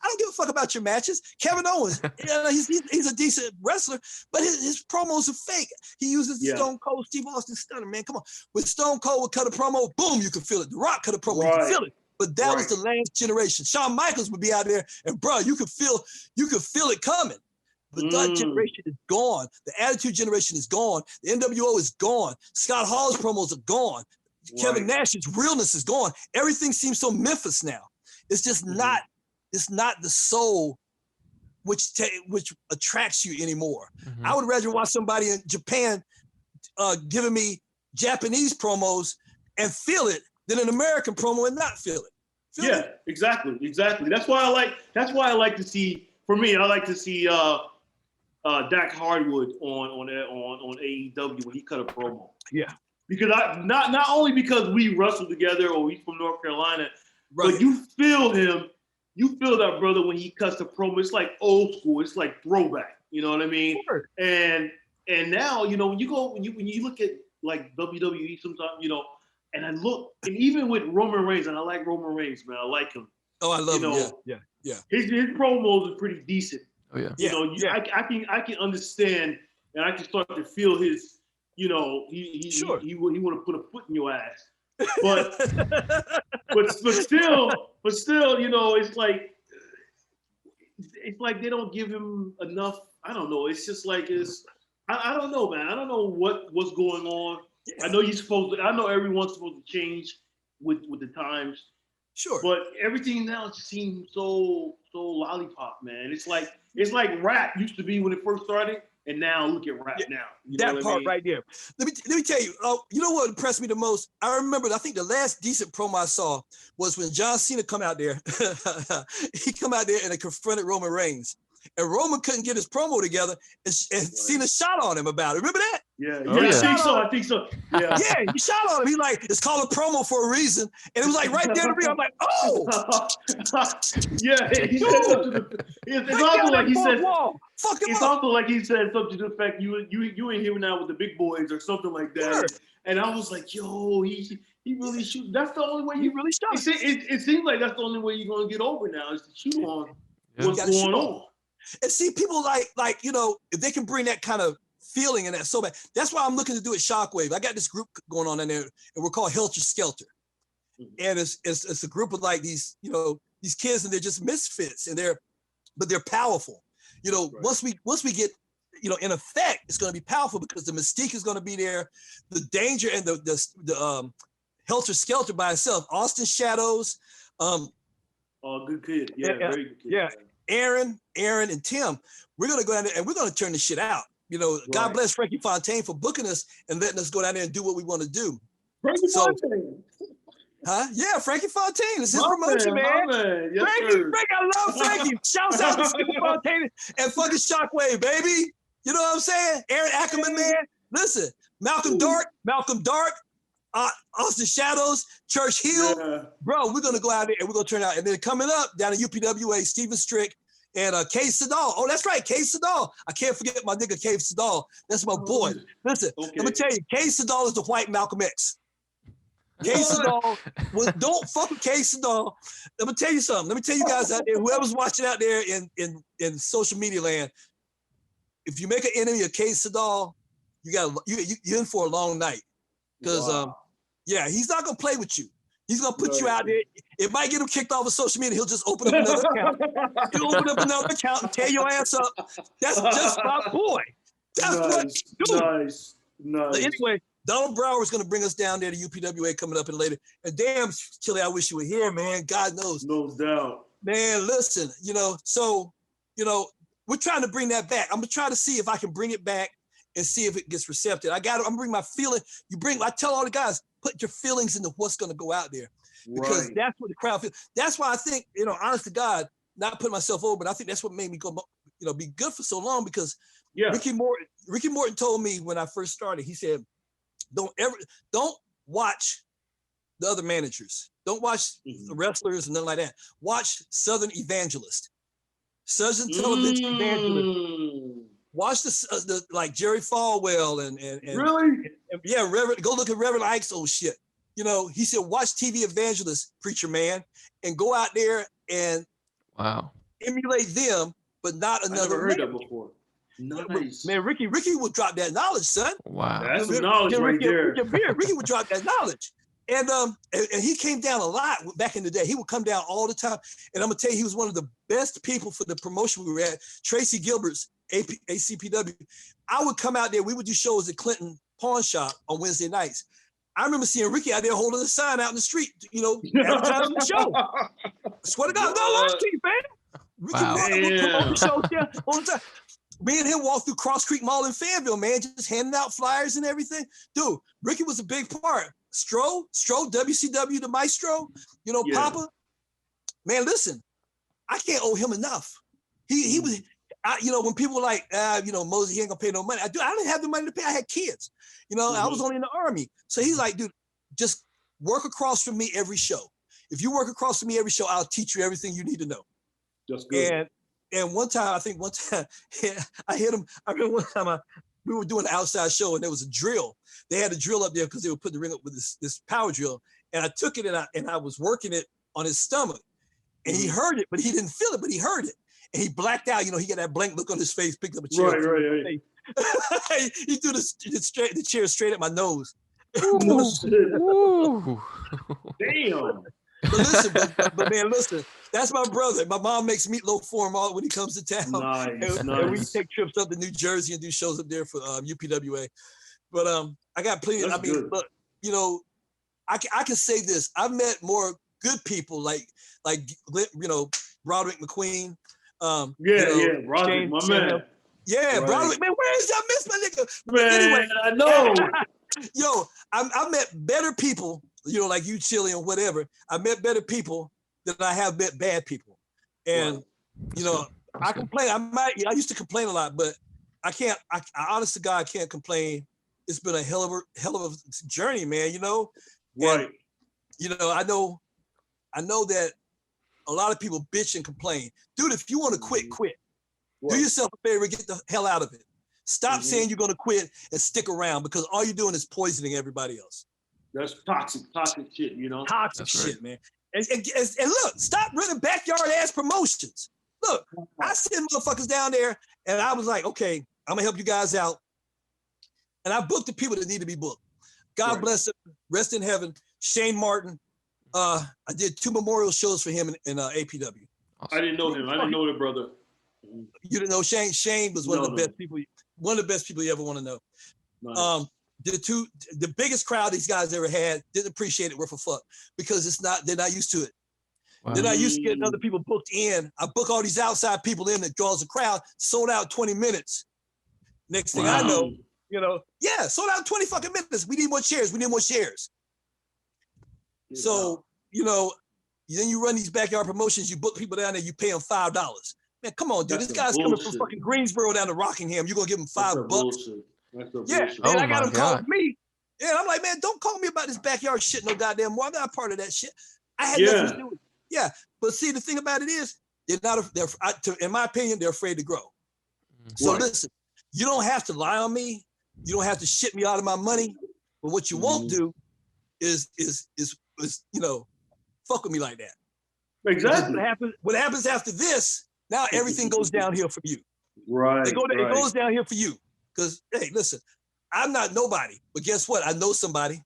[SPEAKER 3] don't give a fuck about your matches. Kevin Owens, he's a decent wrestler, but his promos are fake. He uses Stone Cold Steve Austin stunner, man. Come on. When Stone Cold would cut a promo, boom, you could feel it. The Rock cut a promo, you could feel it. But that was the last generation. Shawn Michaels would be out there, and bro, you could feel it coming. But that generation is gone. The Attitude Generation is gone. The NWO is gone. Scott Hall's promos are gone. Kevin Nash's realness is gone. Everything seems so Memphis now. It's just not. It's not the soul which attracts you anymore. I would rather watch somebody in Japan giving me Japanese promos and feel it than an American promo and not feel it.
[SPEAKER 2] Exactly. That's why I like to see. For me, I like to see Dak Hardwood on AEW when he cut a promo.
[SPEAKER 3] Yeah.
[SPEAKER 2] Because not only because we wrestled together or he's from North Carolina, but you feel him. You feel that brother when he cuts the promo. It's like old school. It's like throwback. You know what I mean?
[SPEAKER 3] Sure.
[SPEAKER 2] And now, you know, when you look at like WWE sometimes, you know, and I look, and even with Roman Reigns, and I like Roman Reigns, man. I like him.
[SPEAKER 3] Oh, I love him. Yeah.
[SPEAKER 2] His promos are pretty decent.
[SPEAKER 1] Oh yeah.
[SPEAKER 2] You know, I can understand, and I can start to feel his. You know, he want to put a foot in your ass, but still, you know, it's like they don't give him enough. I don't know. It's just like I don't know, man. I don't know what's going on. I know I know everyone's supposed to change with the times.
[SPEAKER 3] Sure.
[SPEAKER 2] But everything now just seems so lollipop, man. It's like rap used to be when it first started. And now look at rap now.
[SPEAKER 3] That part right there. Let me tell you, you know what impressed me the most? I think the last decent promo I saw was when John Cena come out there. He come out there and confronted Roman Reigns. And Roman couldn't get his promo together, and Cena shot on him about it. Remember that?
[SPEAKER 2] I think so. Yeah.
[SPEAKER 3] He shot on him. He's like, it's called a promo for a reason. And it was like right there to me. I'm like, oh.
[SPEAKER 2] He said something. It's also like he said.
[SPEAKER 3] It's
[SPEAKER 2] also like he said something to the fact you ain't here now with the big boys or something like that. Sure. And I was like, yo, he really shoot. That's the only way
[SPEAKER 3] he really shot.
[SPEAKER 2] It seems like that's the only way you're gonna get over now is to shoot on what's going on.
[SPEAKER 3] And see, people like, you know, if they can bring that kind of feeling and that so bad. That's why I'm looking to do it Shockwave. I got this group going on in there, and we're called Helter Skelter. And it's a group of like these, you know, these kids, and they're just misfits, and they're powerful. You know, once we get, you know, in effect, it's going to be powerful because the mystique is going to be there, the danger and the Helter Skelter by itself. Austin Shadows.
[SPEAKER 2] Good kid. Yeah, very good kid.
[SPEAKER 3] Yeah. Aaron, and Tim, we're going to go down there and we're going to turn this shit out. You know, God bless Frankie Fontaine for booking us and letting us go down there and do what we want to do.
[SPEAKER 2] Frankie Fontaine.
[SPEAKER 3] Huh? Yeah, Frankie Fontaine. It's his promotion, man.
[SPEAKER 2] Yes,
[SPEAKER 3] Frankie, I love Frankie. Shouts out to Frankie Fontaine and fucking Shockwave, baby. You know what I'm saying? Aaron Ackerman, man. Listen, Malcolm Dark, Austin Shadows, Church Hill. Yeah. Bro, we're going to go out there and we're going to turn out. And then coming up down at UPWA, Steven Strick and Cave Sedal. Oh, that's right, Cave Sedal. I can't forget my nigga Cave Sedal. That's my boy. Listen, let me tell you, Cave Sedal is the white Malcolm X. Cave Sedal, don't fuck with Cave Sedal. Let me tell you something. Let me tell you guys out there, whoever's watching out there in social media land, if you make an enemy of Cave Sedal, you're in for a long night. Because he's not gonna play with you. He's gonna put you out there. It might get him kicked off of social media. He'll just open up another account. He'll open up another account and tear your ass up. That's just my boy. That's what you do.
[SPEAKER 2] Nice.
[SPEAKER 3] But anyway, Donald Brower is gonna bring us down there to UPWA coming up in later. And damn, Chili, I wish you were here, man. God knows.
[SPEAKER 2] No doubt.
[SPEAKER 3] Man, listen, you know, so, you know, we're trying to bring that back. I'm gonna try to see if I can bring it back and see if it gets receptive. I'm gonna bring my feeling. I tell all the guys, put your feelings into what's gonna go out there. Because that's what the crowd feels. That's why I think, honest to God, not putting myself over, but I think that's what made me go, be good for so long, because Ricky Morton told me when I first started, he said, don't watch the other managers. Don't watch the wrestlers and nothing like that. Watch Southern Evangelist. Southern Television Evangelist. Watch the like Jerry Falwell and
[SPEAKER 2] really?
[SPEAKER 3] And Reverend, go look at Reverend Ike's old shit. He said, watch TV Evangelist, preacher man, and go out there and emulate them, but not another.
[SPEAKER 2] I never heard that before. Nice.
[SPEAKER 3] Man, Ricky will drop that knowledge, son.
[SPEAKER 1] Wow.
[SPEAKER 2] That's some knowledge right there.
[SPEAKER 3] Ricky would drop that knowledge. And he came down a lot back in the day. He would come down all the time. And I'm gonna tell you, he was one of the best people for the promotion we were at. Tracy Gilbert's ACPW. I would come out there. We would do shows at Clinton Pawn Shop on Wednesday nights. I remember seeing Ricky out there holding a sign out in the street, advertising the show. I swear to God, no lie to you, man. Ricky would promote the shows there all the time. Me and him walked through Cross Creek Mall in Fayetteville, man, just handing out flyers and everything. Dude, Ricky was a big part. Stro, WCW, the Maestro, Papa. Man, listen, I can't owe him enough. He was, when people were like, Moses, he ain't gonna pay no money. I didn't have the money to pay. I had kids. I was only in the Army. So he's like, dude, just work across from me every show. If you work across from me every show, I'll teach you everything you need to know.
[SPEAKER 2] That's good.
[SPEAKER 3] And one time, I hit him. I remember one time we were doing an outside show and there was a drill. They had a drill up there because they were putting the ring up with this power drill. And I took it and I was working it on his stomach. And he heard it, but he didn't feel it, but he heard it. And he blacked out. He got that blank look on his face, picked up a chair.
[SPEAKER 2] Right.
[SPEAKER 3] He threw the chair straight at my nose.
[SPEAKER 1] Ooh.
[SPEAKER 2] Damn.
[SPEAKER 3] But man, listen, that's my brother. My mom makes meatloaf for him all when he comes to town.
[SPEAKER 2] Nice.
[SPEAKER 3] And we take trips up to New Jersey and do shows up there for UPWA. But I got plenty.
[SPEAKER 2] That's good.
[SPEAKER 3] Look, I can say this. I've met more good people like Broderick McQueen.
[SPEAKER 2] Broderick, my man.
[SPEAKER 3] Yeah, right. Broderick, man, where is that miss, my nigga?
[SPEAKER 2] Man, anyway, I know.
[SPEAKER 3] Yo, I met better people, like you, Chili, or whatever. I met better people than I have met bad people. And, I complain. I used to complain a lot, but I can't, I honest to God, I can't complain. It's been a hell of a journey, man,
[SPEAKER 2] Right.
[SPEAKER 3] And, I know that a lot of people bitch and complain. Dude, if you want to quit. Right. Do yourself a favor, get the hell out of it. Stop saying you're going to quit and stick around, because all you're doing is poisoning everybody else.
[SPEAKER 2] That's toxic shit,
[SPEAKER 3] Toxic shit, man. And look, stop running backyard ass promotions. Look, I send motherfuckers down there and I was like, okay, I'm gonna help you guys out. And I booked the people that need to be booked. God bless him, rest in heaven. Shane Martin. I did 2 memorial shows for him in APW.
[SPEAKER 2] Awesome. I didn't know him. I didn't know the brother.
[SPEAKER 3] You didn't know Shane? Shane was one of the best people you ever want to know. Nice. The biggest crowd these guys ever had, didn't appreciate it worth a fuck, because they're not used to it. Wow. They're not used to getting other people booked in. I book all these outside people in that draws a crowd, sold out 20 minutes. Next thing I know, sold out 20 fucking minutes. We need more chairs. Yeah. So, then you run these backyard promotions, you book people down there, you pay them $5. Man, come on, dude. This guy's coming from fucking Greensboro down to Rockingham. You're going to give him $5. Yeah, and I got him calling me. Yeah, I'm like, man, don't call me about this backyard shit no goddamn more. I'm not a part of that shit. I had nothing to do with it. Yeah, but see, the thing about it is, in my opinion, they're afraid to grow. So listen, you don't have to lie on me. You don't have to shit me out of my money. But what you won't do is fuck with me like that.
[SPEAKER 2] Exactly.
[SPEAKER 3] What happens after this? Now everything goes downhill for you.
[SPEAKER 2] Right.
[SPEAKER 3] It goes downhill for you. Because, hey, listen, I'm not nobody, but guess what? I know somebody.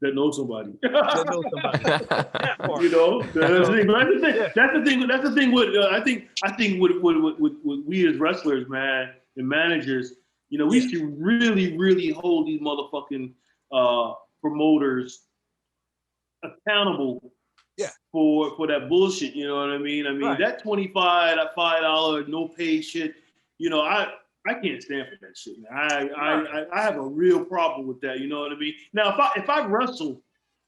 [SPEAKER 2] That knows somebody.
[SPEAKER 3] That knows somebody. That part.
[SPEAKER 2] That's the thing with I think with we as wrestlers, man, and managers, we should really, really hold these motherfucking promoters accountable.
[SPEAKER 3] Yeah.
[SPEAKER 2] For that bullshit, you know what I mean? That $5 no pay shit, I can't stand for that shit, man. I have a real problem with that. You know what I mean? Now, if I wrestle,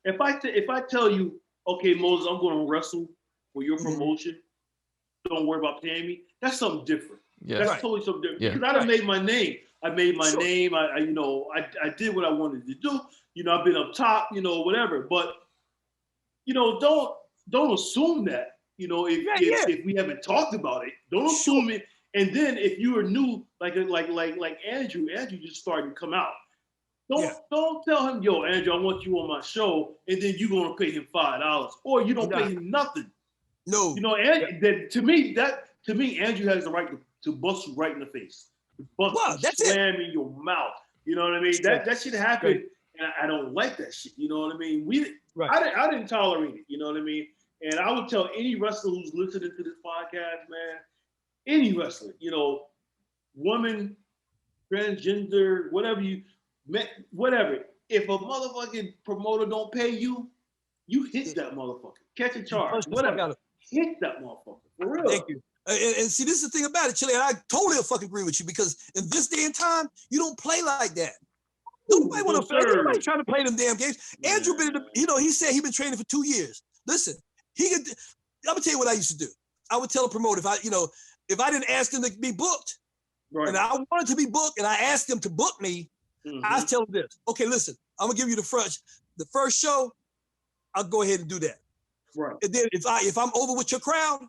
[SPEAKER 2] if I tell you, okay, Moses, I'm going to wrestle for your promotion, don't worry about paying me. That's something different. Yeah. That's totally something different. Yeah. Because I done made my name. I made my name. I did what I wanted to do. I've been up top. Whatever. But don't assume that. If we haven't talked about it, don't assume it. And then if you are new, like Andrew just started to come out. Don't tell him, yo, Andrew, I want you on my show, and then you're gonna pay him $5, or you don't pay him nothing.
[SPEAKER 3] No.
[SPEAKER 2] To me, Andrew has the right to bust you right in the face. Slam in your mouth. You know what I mean? That shit happened, and I don't like that shit. You know what I mean? I didn't tolerate it. You know what I mean? And I would tell any wrestler who's listening to this podcast, man, any wrestler, woman, transgender, whatever. If a motherfucking promoter don't pay you, you hit that motherfucker. Catch a charge. Whatever. Hit that motherfucker. For real.
[SPEAKER 3] Thank you. And see, this is the thing about it, Chili, and I totally fucking agree with you, because in this day and time, you don't play like that. Nobody want to play. Nobody trying to play them damn games. Man. Andrew he said he been training for 2 years. Listen, I'm gonna tell you what I used to do. I would tell a promoter if I didn't ask them to be booked, and I wanted to be booked, and I asked them to book me, I tell them this. Okay, listen, I'm gonna give you the first show. I'll go ahead and do that.
[SPEAKER 2] Right.
[SPEAKER 3] And then if I'm over with your crowd,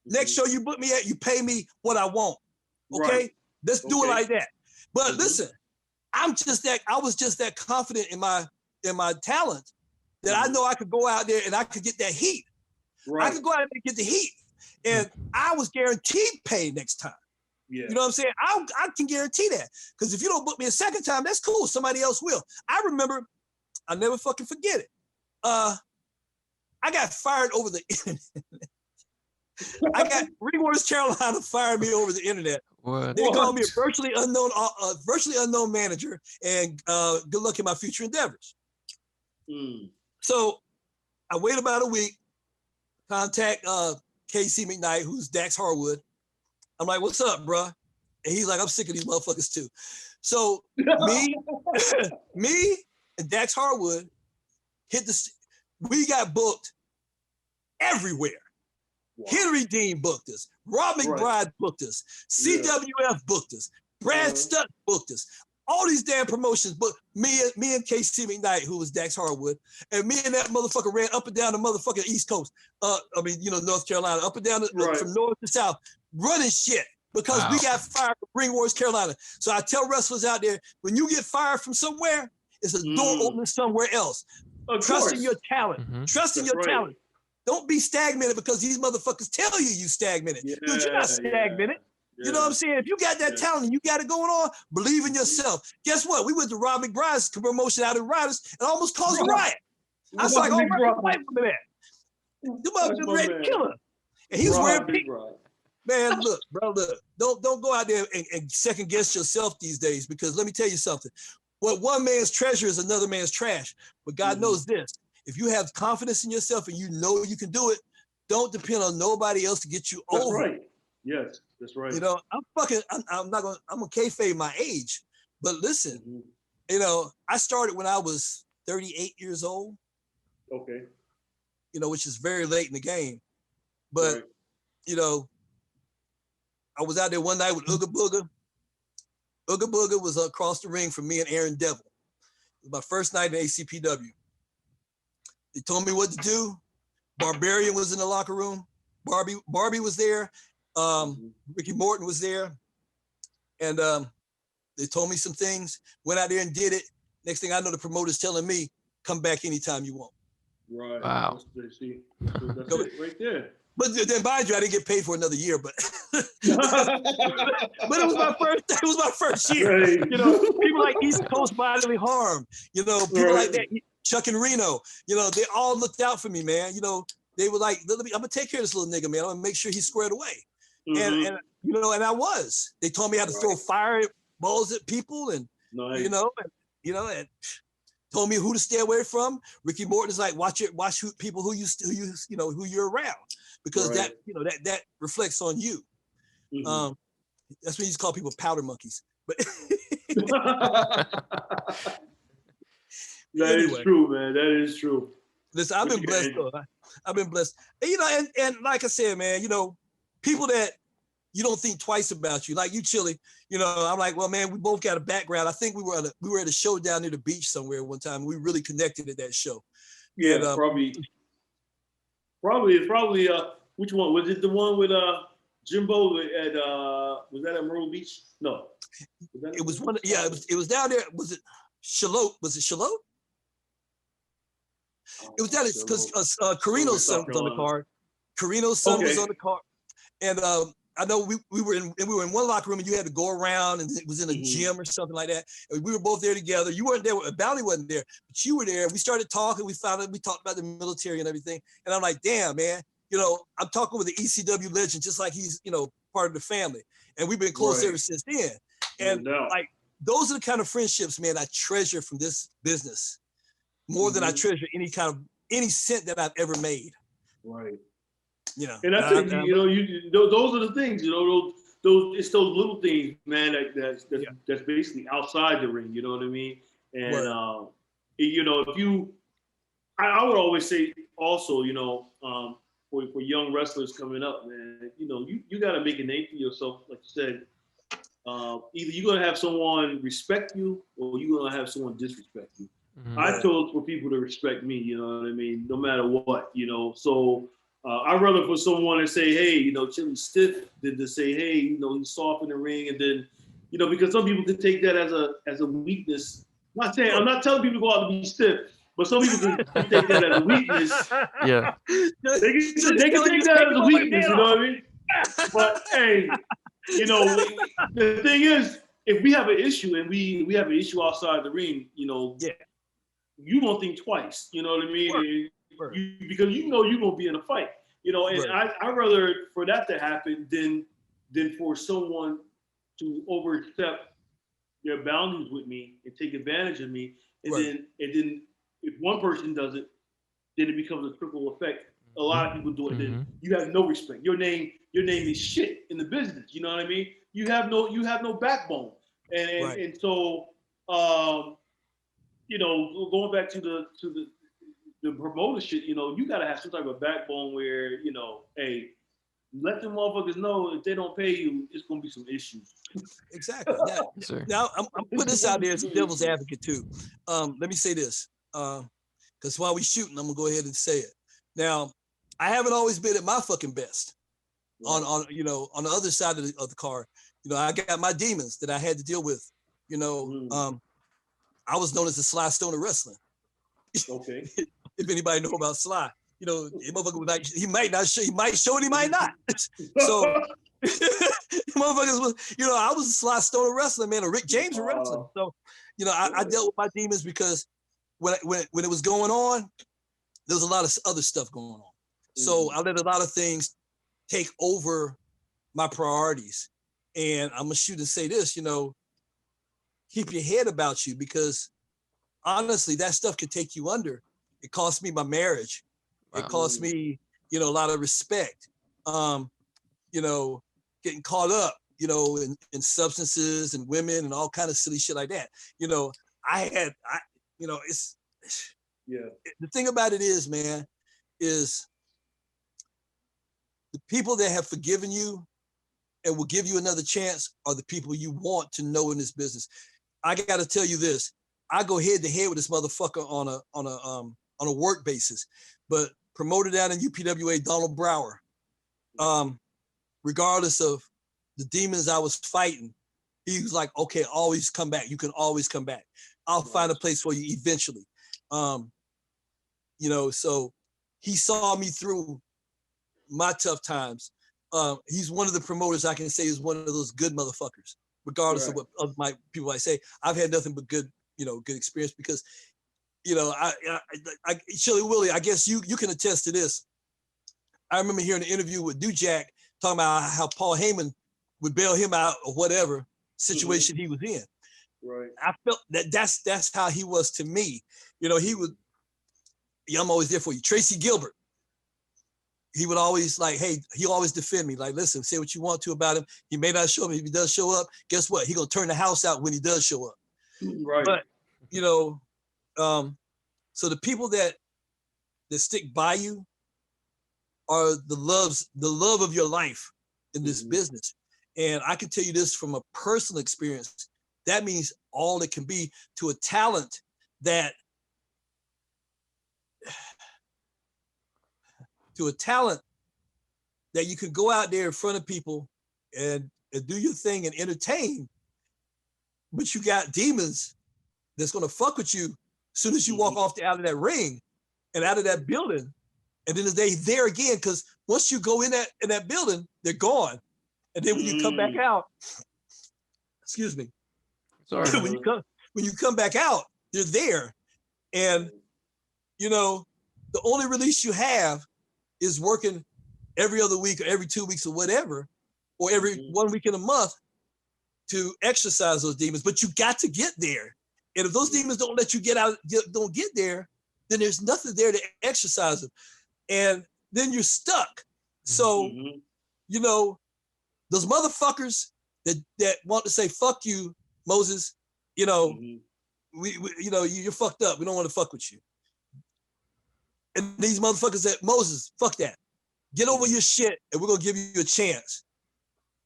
[SPEAKER 3] next show you book me at, you pay me what I want. Okay, let's do it like that. But listen, I was just that confident in my talent that I know I could go out there and I could get that heat. Right. I could go out there and get the heat, and I was guaranteed pay next time. Yeah. You know what I'm saying? I can guarantee that, because if you don't book me a second time, that's cool. Somebody else will. I remember, I'll never fucking forget it. I got fired over the internet. I got Ringwars Carolina fired me over the internet. What? They called me a virtually unknown manager, and good luck in my future endeavors. So I wait about a week, contact KC McKnight, who's Dax Harwood. I'm like, what's up, bro? And he's like, I'm sick of these motherfuckers too. So me and Dax Harwood we got booked everywhere. Wow. Henry Dean booked us. Rob McBride booked us. CWF booked us. Brad Stutt booked us. All these damn promotions booked me and KC McKnight, who was Dax Harwood, and me and that motherfucker ran up and down the motherfucking East Coast. North Carolina, up and down from north to south, running shit, because we got fired from Ring Wars Carolina. So I tell wrestlers out there, when you get fired from somewhere, it's a door opening somewhere else. Trusting your talent. Trusting your talent. Don't be stagnated because these motherfuckers tell you stagnated. Yeah, dude, you're not stagnated. Yeah. You know what I'm saying? If you got that talent and you got it going on, believe in yourself. Guess what? We went to Rob McBride's promotion out in Riders and almost caused a riot. I was like, oh, wait a minute. You motherfuckers ready to kill her. And he was wearing pink. Man, look, bro, look. Don't go out there and second guess yourself these days, because let me tell you something. What one man's treasure is another man's trash. But God knows this. If you have confidence in yourself and you know you can do it, don't depend on nobody else to get you over.
[SPEAKER 2] That's right. Yes, that's right.
[SPEAKER 3] I'm gonna kayfabe my age, but listen, I started when I was 38 years old.
[SPEAKER 2] Okay.
[SPEAKER 3] Which is very late in the game. But, I was out there one night with Ooga Booga. Ooga Booga was across the ring from me and Aaron Devil. It was my first night in ACPW. They told me what to do. Barbarian was in the locker room. Barbie was there. Ricky Morton was there. And they told me some things. Went out there and did it. Next thing I know, the promoter's telling me, come back anytime you want.
[SPEAKER 2] Right.
[SPEAKER 1] Wow.
[SPEAKER 2] That's it right there.
[SPEAKER 3] But then, mind you, I didn't get paid for another year, but but it was my first year. Right. People like East Coast Bodily Harm, people like that, Chuck and Reno, they all looked out for me, man. They were like, I'm gonna take care of this little nigga, man. I'm gonna make sure he's squared away. And I was. They told me how to throw fireballs at people, and and told me who to stay away from. Ricky Morton is like, watch people who you're around, because that reflects on you. That's when you call people powder monkeys. But
[SPEAKER 2] that is true, man. That is true.
[SPEAKER 3] Listen, I've been blessed though. I've been blessed. And, you know, and like I said, man, you know, people that you don't think twice about you, like you, Chili. You know, I'm like, well, man, we both got a background. I think we were at a show down near the beach somewhere one time. We really connected at that show.
[SPEAKER 2] Yeah,
[SPEAKER 3] and,
[SPEAKER 2] probably. Which one was it? The one with Jimbo at was that at Myrtle Beach? No,
[SPEAKER 3] it was one. Yeah, it was down there. Was it Charlotte? Was it Charlotte? It was down because Carino's son was on the card. Carino's son was on the card, and I know we were in one locker room, and you had to go around, and it was in a gym or something like that. And we were both there together. You weren't there. Bounty wasn't there, but you were there. We started talking. We talked about the military and everything. And I'm like, damn, man. You know, I'm talking with the ECW legend, just like he's, you know, part of the family. And we've been close ever since then. And like, those are the kind of friendships, man, I treasure from this business more than I treasure any cent that I've ever made.
[SPEAKER 2] Right.
[SPEAKER 3] You know,
[SPEAKER 2] and I think you know, those are the things. You know, it's those little things, man. That's basically outside the ring. You know what I mean? And you know, I would always say also, you know, for young wrestlers coming up, man, you know, you got to make a name for yourself. Like you said, either you're gonna have someone respect you, or you're gonna have someone disrespect you. I told for people to respect me. You know what I mean? No matter what, you know. So. I'd rather for someone to say, hey, you know, Chili's stiff, than to say, hey, you know, he's soft in the ring, and then, you know, because some people can take that as a weakness. I'm not telling people to go out to be stiff, but some people can take that as a weakness.
[SPEAKER 1] Yeah.
[SPEAKER 2] They can take that as a weakness, you know what I mean? But hey, you know, the thing is, if we have an issue and we have an issue outside the ring, you know, you won't think twice, you know what I mean? Because you know you're gonna be in a fight, you know, and I'd rather for that to happen than for someone to overstep their boundaries with me and take advantage of me, and then if one person does it, then it becomes a trickle effect. A lot of people do it. Then you have no respect. Your name is shit in the business. You know what I mean? You have no backbone, and so you know, going back to the promoter shit, you know, you gotta have some type of backbone where, you know, hey, let them motherfuckers know if they don't pay you, it's gonna be some issues.
[SPEAKER 3] Exactly. Now I'm putting this out there as a devil's advocate too. Let me say this, because while we shooting, I'm gonna go ahead and say it. Now, I haven't always been at my fucking best on you know, on the other side of the car. You know, I got my demons that I had to deal with. You know, I was known as the Sly Stone of wrestling.
[SPEAKER 2] Okay.
[SPEAKER 3] If anybody know about Sly, you know, motherfucker was like, he might not show, he might show it, he might not. So motherfuckers was, you know, I was a Sly Stone of wrestling, man, a Rick James of wrestling. So, you know, I dealt with my demons because when it was going on, there was a lot of other stuff going on. So I let a lot of things take over my priorities. And I'm gonna shoot and say this, you know, keep your head about you, because honestly, that stuff could take you under. It cost me my marriage. It cost me, you know, a lot of respect. You know, getting caught up, you know, in substances and women and all kind of silly shit like that. You know, you know, it's the thing about it is, man, is the people that have forgiven you and will give you another chance are the people you want to know in this business. I got to tell you this. I go head to head with this motherfucker on a work basis, but promoted down in UPWA, Donald Brower, regardless of the demons I was fighting, he was like, okay, always come back. You can always come back. I'll find a place for you eventually. You know, so he saw me through my tough times. He's one of the promoters I can say is one of those good motherfuckers, regardless of what other my people I say. I've had nothing but good, you know, good experience because, you know, I Chili Willie, I guess you can attest to this. I remember hearing an interview with Jack talking about how Paul Heyman would bail him out or whatever situation he was in.
[SPEAKER 2] Right.
[SPEAKER 3] I felt that's how he was to me. You know, he would, I'm always there for you. Tracy Gilbert. he would always like, hey, he always defend me. Like, listen, say what you want to about him. He may not show up. If he does show up, guess what? He gonna turn the house out when he does show up.
[SPEAKER 2] Right.
[SPEAKER 3] But so the people that stick by you are the love of your life in this business. And I can tell you this from a personal experience. That means all it can be to a talent that you can go out there in front of people and do your thing and entertain, but you got demons that's gonna fuck with you as soon as you walk out of that ring and out of that building. And then they there again, because once you go in that building, they're gone. And then when you come back out, excuse me.
[SPEAKER 1] Sorry.
[SPEAKER 3] when you come back out, they're there. And the only release you have is working every other week or every 2 weeks or whatever, or every 1 week in a month to exercise those demons. But you got to get there. And if those demons don't let you don't get there, then there's nothing there to exercise them. And then you're stuck. So, those motherfuckers that want to say, fuck you, Moses, we you're fucked up. We don't want to fuck with you. And these motherfuckers said, Moses, fuck that. Get over your shit and we're going to give you a chance.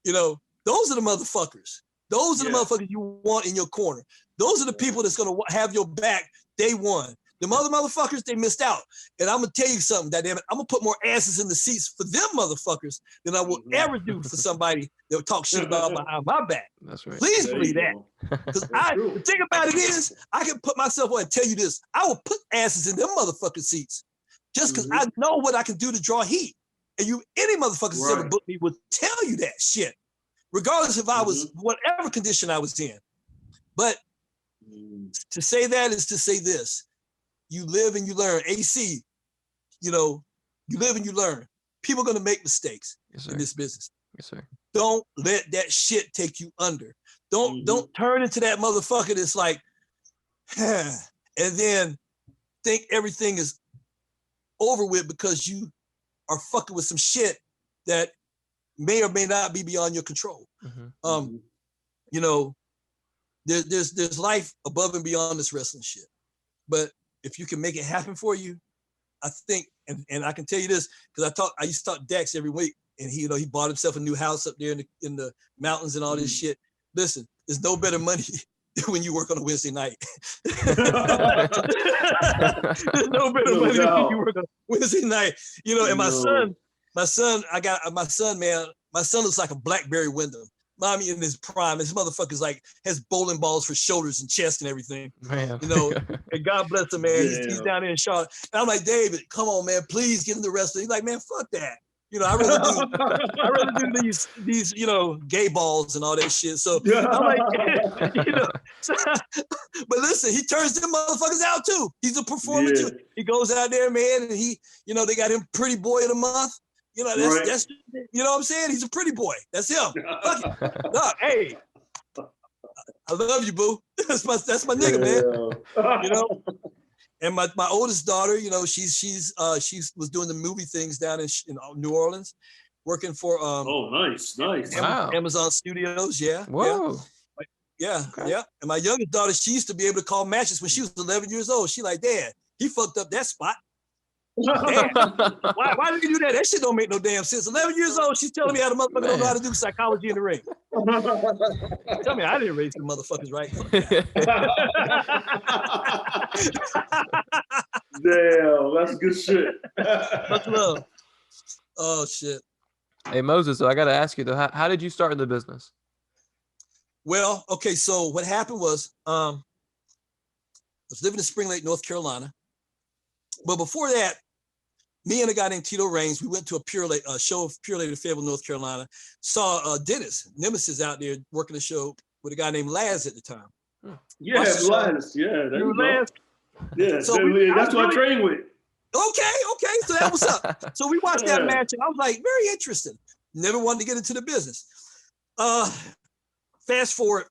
[SPEAKER 3] Those are the motherfuckers. Those are the motherfuckers you want in your corner. Those are the people that's going to have your back day one. The motherfuckers, they missed out. And I'm going to tell you something, goddammit. I'm going to put more asses in the seats for them motherfuckers than I will ever do for somebody that will talk shit about behind my back.
[SPEAKER 1] That's right.
[SPEAKER 3] Please believe that. Because the thing about it is, I can put myself on and tell you this. I will put asses in them motherfucking seats just because I know what I can do to draw heat. And any motherfuckers that's ever booked me would tell you that shit, regardless if I was whatever condition I was in. But to say that is to say this. You live and you learn. AC, you live and you learn. People are going to make mistakes in this business.
[SPEAKER 1] Yes, sir.
[SPEAKER 3] Don't let that shit take you under. Don't turn into that motherfucker that's like, and then think everything is over with because you are fucking with some shit that may or may not be beyond your control. There's life above and beyond this wrestling shit. But if you can make it happen for you, I think, and I can tell you this, because I used to talk to Dex every week, and he bought himself a new house up there in the mountains and all this shit. Listen, there's no better money when you work on a Wednesday night. There's no better money when you work on a Wednesday night. And my son, man, my son looks like a BlackBerry window. Mommy in his prime, his motherfucker's like has bowling balls for shoulders and chest and everything. Man. And God bless him, man. He's down there in Charlotte. And I'm like, David, come on, man, please get in the wrestling. He's like, man, fuck that. I rather do these gay balls and all that shit. So I'm like, but listen, he turns them motherfuckers out too. He's a performer too. He goes out there, man, and he, they got him pretty boy of the month. That's you know what I'm saying? He's a pretty boy. That's him. Fuck it. No, hey, I love you, boo. That's my nigga, man. And my oldest daughter, she was doing the movie things down in New Orleans, working for
[SPEAKER 2] nice.
[SPEAKER 3] Amazon Studios. Yeah.
[SPEAKER 1] Whoa.
[SPEAKER 3] Yeah. And my youngest daughter, she used to be able to call matches when she was 11 years old. She like, Dad, he fucked up that spot. Damn. Why did you do that? That shit don't make no damn sense. 11 years old, she's telling me how the motherfucker don't know how to do psychology in the ring. Tell me I didn't raise the motherfuckers right.
[SPEAKER 2] Damn, that's good shit.
[SPEAKER 3] Much love. Oh shit.
[SPEAKER 1] Hey Moses, so I got to ask you though, how did you start in the business?
[SPEAKER 3] Well, okay, so what happened was I was living in Spring Lake, North Carolina. But before that, me and a guy named Tito Raines, we went to a show of Pure Lady Fayetteville, North Carolina, saw Dennis Nemesis out there working the show with a guy named Laz at the time.
[SPEAKER 2] Yeah, Laz. Yeah, there you go.
[SPEAKER 3] Laz.
[SPEAKER 2] Yeah, so that's who I trained with.
[SPEAKER 3] Okay, so that was up. So we watched that match, and I was like, very interested. Never wanted to get into the business. Fast forward,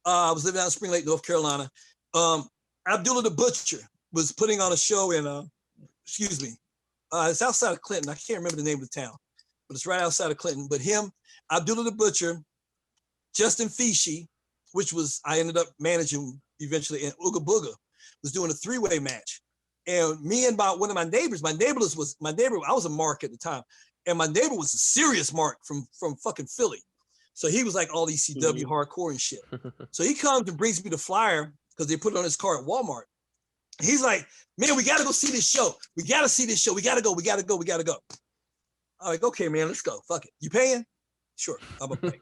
[SPEAKER 3] I was living out in Spring Lake, North Carolina. Abdullah the Butcher was putting on a show in, It's outside of Clinton. I can't remember the name of the town, but it's right outside of Clinton. But him, Abdullah the Butcher, Justin Fishi, which was I ended up managing eventually, and Ooga Booga was doing a three-way match. And me and one of my neighbors, I was a mark at the time, and my neighbor was a serious mark from fucking Philly. So he was like all ECW hardcore and shit. So he comes and brings me the flyer because they put it on his car at Walmart. He's like, man, we got to go see this show. We got to see this show. We got to go. I'm like, okay, man, let's go. Fuck it. You paying? Sure, I'm gonna pay.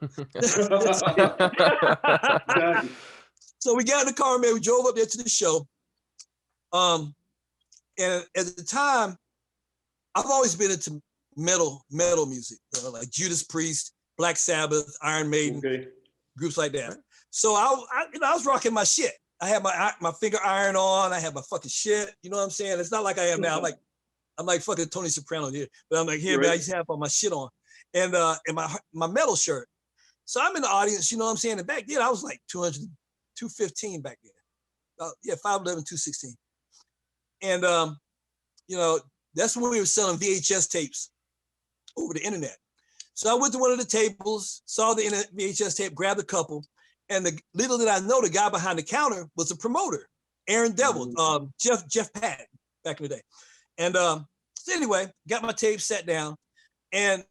[SPEAKER 3] So we got in the car, man. We drove up there to the show. And at the time, I've always been into metal music, like Judas Priest, Black Sabbath, Iron Maiden, groups like that. So I was rocking my shit. I had my finger iron on. I had my fucking shit. You know what I'm saying? It's not like I am now. I'm like fucking Tony Soprano here. But I'm like, here, man, I used to have all my shit on. And my metal shirt. So I'm in the audience, you know what I'm saying? And back then I was like 215 back then. 5'11", 216. And that's when we were selling VHS tapes over the internet. So I went to one of the tables, saw the VHS tape, grabbed a couple, and the little did I know, the guy behind the counter was a promoter, Aaron Devil, Jeff Patton back in the day. And so anyway, got my tape, sat down, and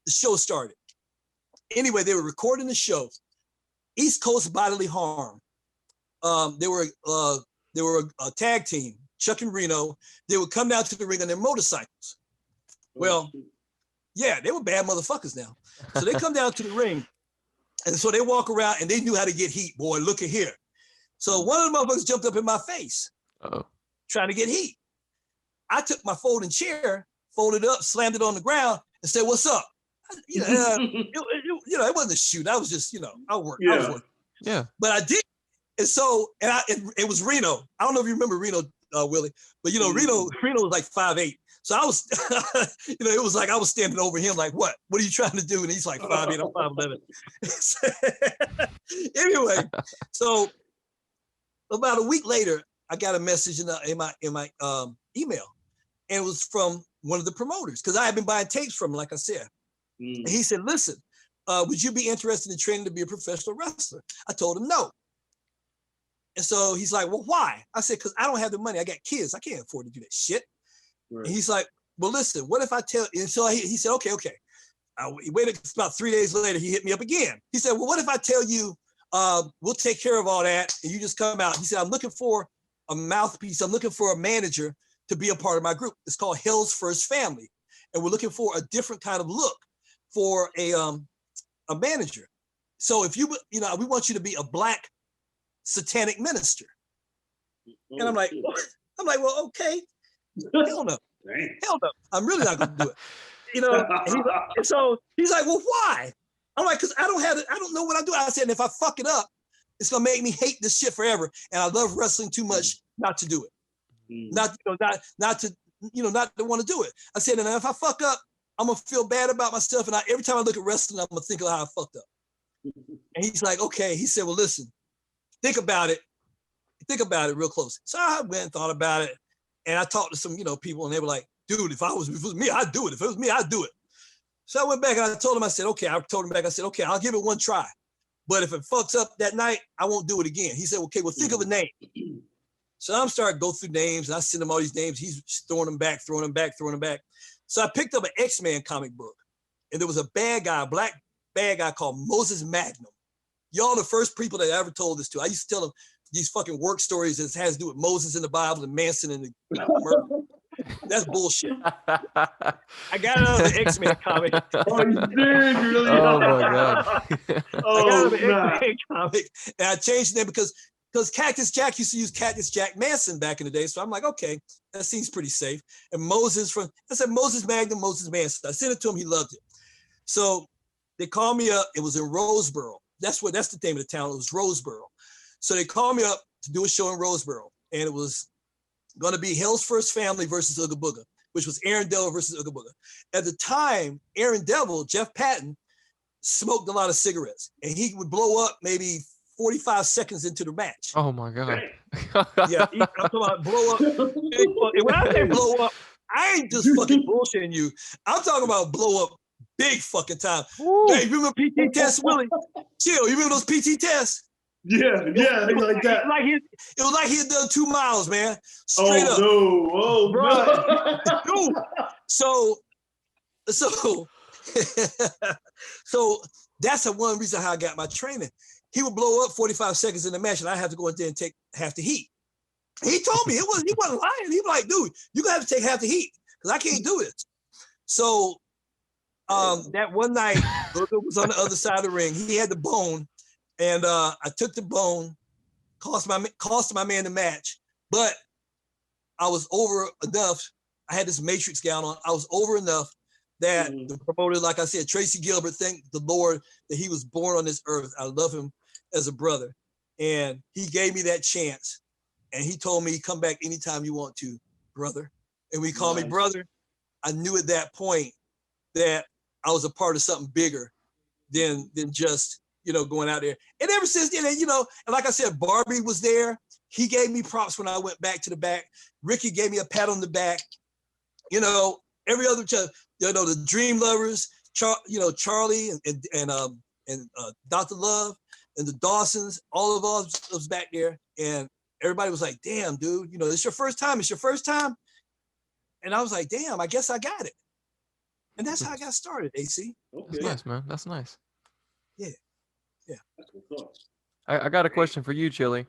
[SPEAKER 3] the show started. Anyway, they were recording the show. East Coast Bodily Harm. They were a tag team, Chuck and Reno. They would come down to the ring on their motorcycles. Well, yeah, they were bad motherfuckers now. So they come down to the ring, and so they walk around, and they knew how to get heat. Boy, look at here. So one of the motherfuckers jumped up in my face, trying to get heat. I took my folding chair, folded up, slammed it on the ground, and said, "What's up?" It wasn't a shoot. I was just, I was working.
[SPEAKER 1] Yeah.
[SPEAKER 3] But I did. And so, it was Reno. I don't know if you remember Reno, Willie, but Reno was like 5'8". So I was, it was like I was standing over him like, what are you trying to do? And he's like 5'8", I'm 5'11". Anyway, so about a week later, I got a message in my email, and it was from one of the promoters, because I had been buying tapes from him, like I said. And he said, listen, would you be interested in training to be a professional wrestler? I told him no. And so he's like, well, why? I said, because I don't have the money. I got kids. I can't afford to do that shit. Right. And he's like, well, listen, what if I tell you? And so he said, okay. He waited about 3 days later. He hit me up again. He said, well, what if I tell you, we'll take care of all that, and you just come out? He said, I'm looking for a mouthpiece. I'm looking for a manager to be a part of my group. It's called Hell's First Family. And we're looking for a different kind of look for a manager. So if we want you to be a black satanic minister. And I'm like, well, okay. Hell no. I'm really not going to do it. And so he's like, well, why? I'm like, because I don't know what I do. I said, and if I fuck it up, it's going to make me hate this shit forever. And I love wrestling too much not to do it. Not to want to do it. I said, and if I fuck up, I'm going to feel bad about myself. And every time I look at wrestling, I'm going to think of how I fucked up. And he's like, okay. He said, well, listen, think about it real close. So I went and thought about it. And I talked to some, people, and they were like, dude, if it was me, I'd do it. If it was me, I'd do it. So I went back and I told him, I said, okay, I'll give it one try. But if it fucks up that night, I won't do it again. He said, okay, well, think of a name. So I'm starting to go through names, and I send him all these names. He's throwing them back. So I picked up an X-Men comic book, and there was a black bad guy called Moses Magnum. Y'all the first people that I ever told this to. I used to tell them these fucking work stories that has to do with Moses in the Bible and Manson and the murder. That's bullshit. I got another X-Men comic.
[SPEAKER 2] Oh, you did, really?
[SPEAKER 1] Oh my God.
[SPEAKER 3] I got another X-Men comic, and I changed the name because Cactus Jack used to use Cactus Jack Manson back in the day. So I'm like, okay, that seems pretty safe. And I said Moses Magnum, Moses Manson. I sent it to him. He loved it. So they called me up. It was in Roseboro. That's the name of the town. It was Roseboro. So they called me up to do a show in Roseboro. And it was going to be Hell's First Family versus Ooga Booga, which was Aaron Devil versus Ooga Booga. At the time, Aaron Devil, Jeff Patton, smoked a lot of cigarettes. And he would blow up maybe 45 seconds into the match.
[SPEAKER 1] Oh my God.
[SPEAKER 3] Yeah, I'm talking about blow up. And when I say blow up, I ain't just fucking bullshitting you. I'm talking about blow up big fucking time. Hey, you remember PT tests, Willie? Chill. You remember those PT tests?
[SPEAKER 2] Yeah, like that.
[SPEAKER 3] It was like he had done 2 miles, man. Straight up.
[SPEAKER 2] Oh no.
[SPEAKER 3] Dude. So that's the one reason how I got my training. He would blow up 45 seconds in the match, and I have to go in there and take half the heat. He told me he wasn't lying. He was like, dude, you're gonna have to take half the heat because I can't do this. So that one night, Booker was on the other side of the ring. He had the bone, and I took the bone, cost my man the match, but I was over enough. I had this Matrix gown on. I was over enough that the promoter, like I said, Tracy Gilbert, thank the Lord that he was born on this earth. I love him as a brother. And he gave me that chance. And he told me, come back anytime you want to, brother. And when he called me brother, I knew at that point that I was a part of something bigger than just, going out there. And ever since then, and like I said, Barbie was there. He gave me props when I went back to the back. Ricky gave me a pat on the back. Every other child, the Dream Lovers, Charlie and Dr. Love and the Dawsons, all of us was back there, and everybody was like, "Damn, dude, it's your first time. It's your first time." And I was like, "Damn, I guess I got it." And that's how I got started. AC.
[SPEAKER 1] Okay. That's nice, man. That's nice.
[SPEAKER 3] Yeah.
[SPEAKER 2] That's what's up.
[SPEAKER 1] I got a question for you, Chili.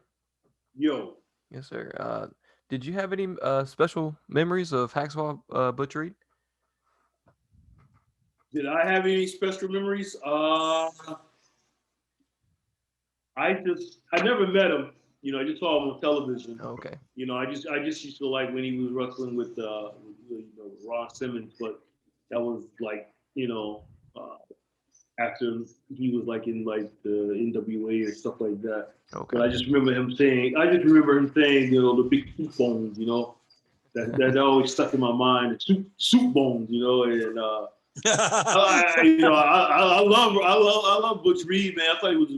[SPEAKER 2] Yo.
[SPEAKER 1] Yes, sir. Did you have any special memories of Hacksaw Butch Reed?
[SPEAKER 2] Did I have any special memories? I never met him. I just saw him on television.
[SPEAKER 1] Oh, okay.
[SPEAKER 2] I just used to like when he was wrestling with Ron Simmons, but that was like, after he was like in like the NWA or stuff like that.
[SPEAKER 1] Okay.
[SPEAKER 2] But I just remember him saying, the big soup bones, that always stuck in my mind, the soup bones, and I love Butch Reed, man. I thought he was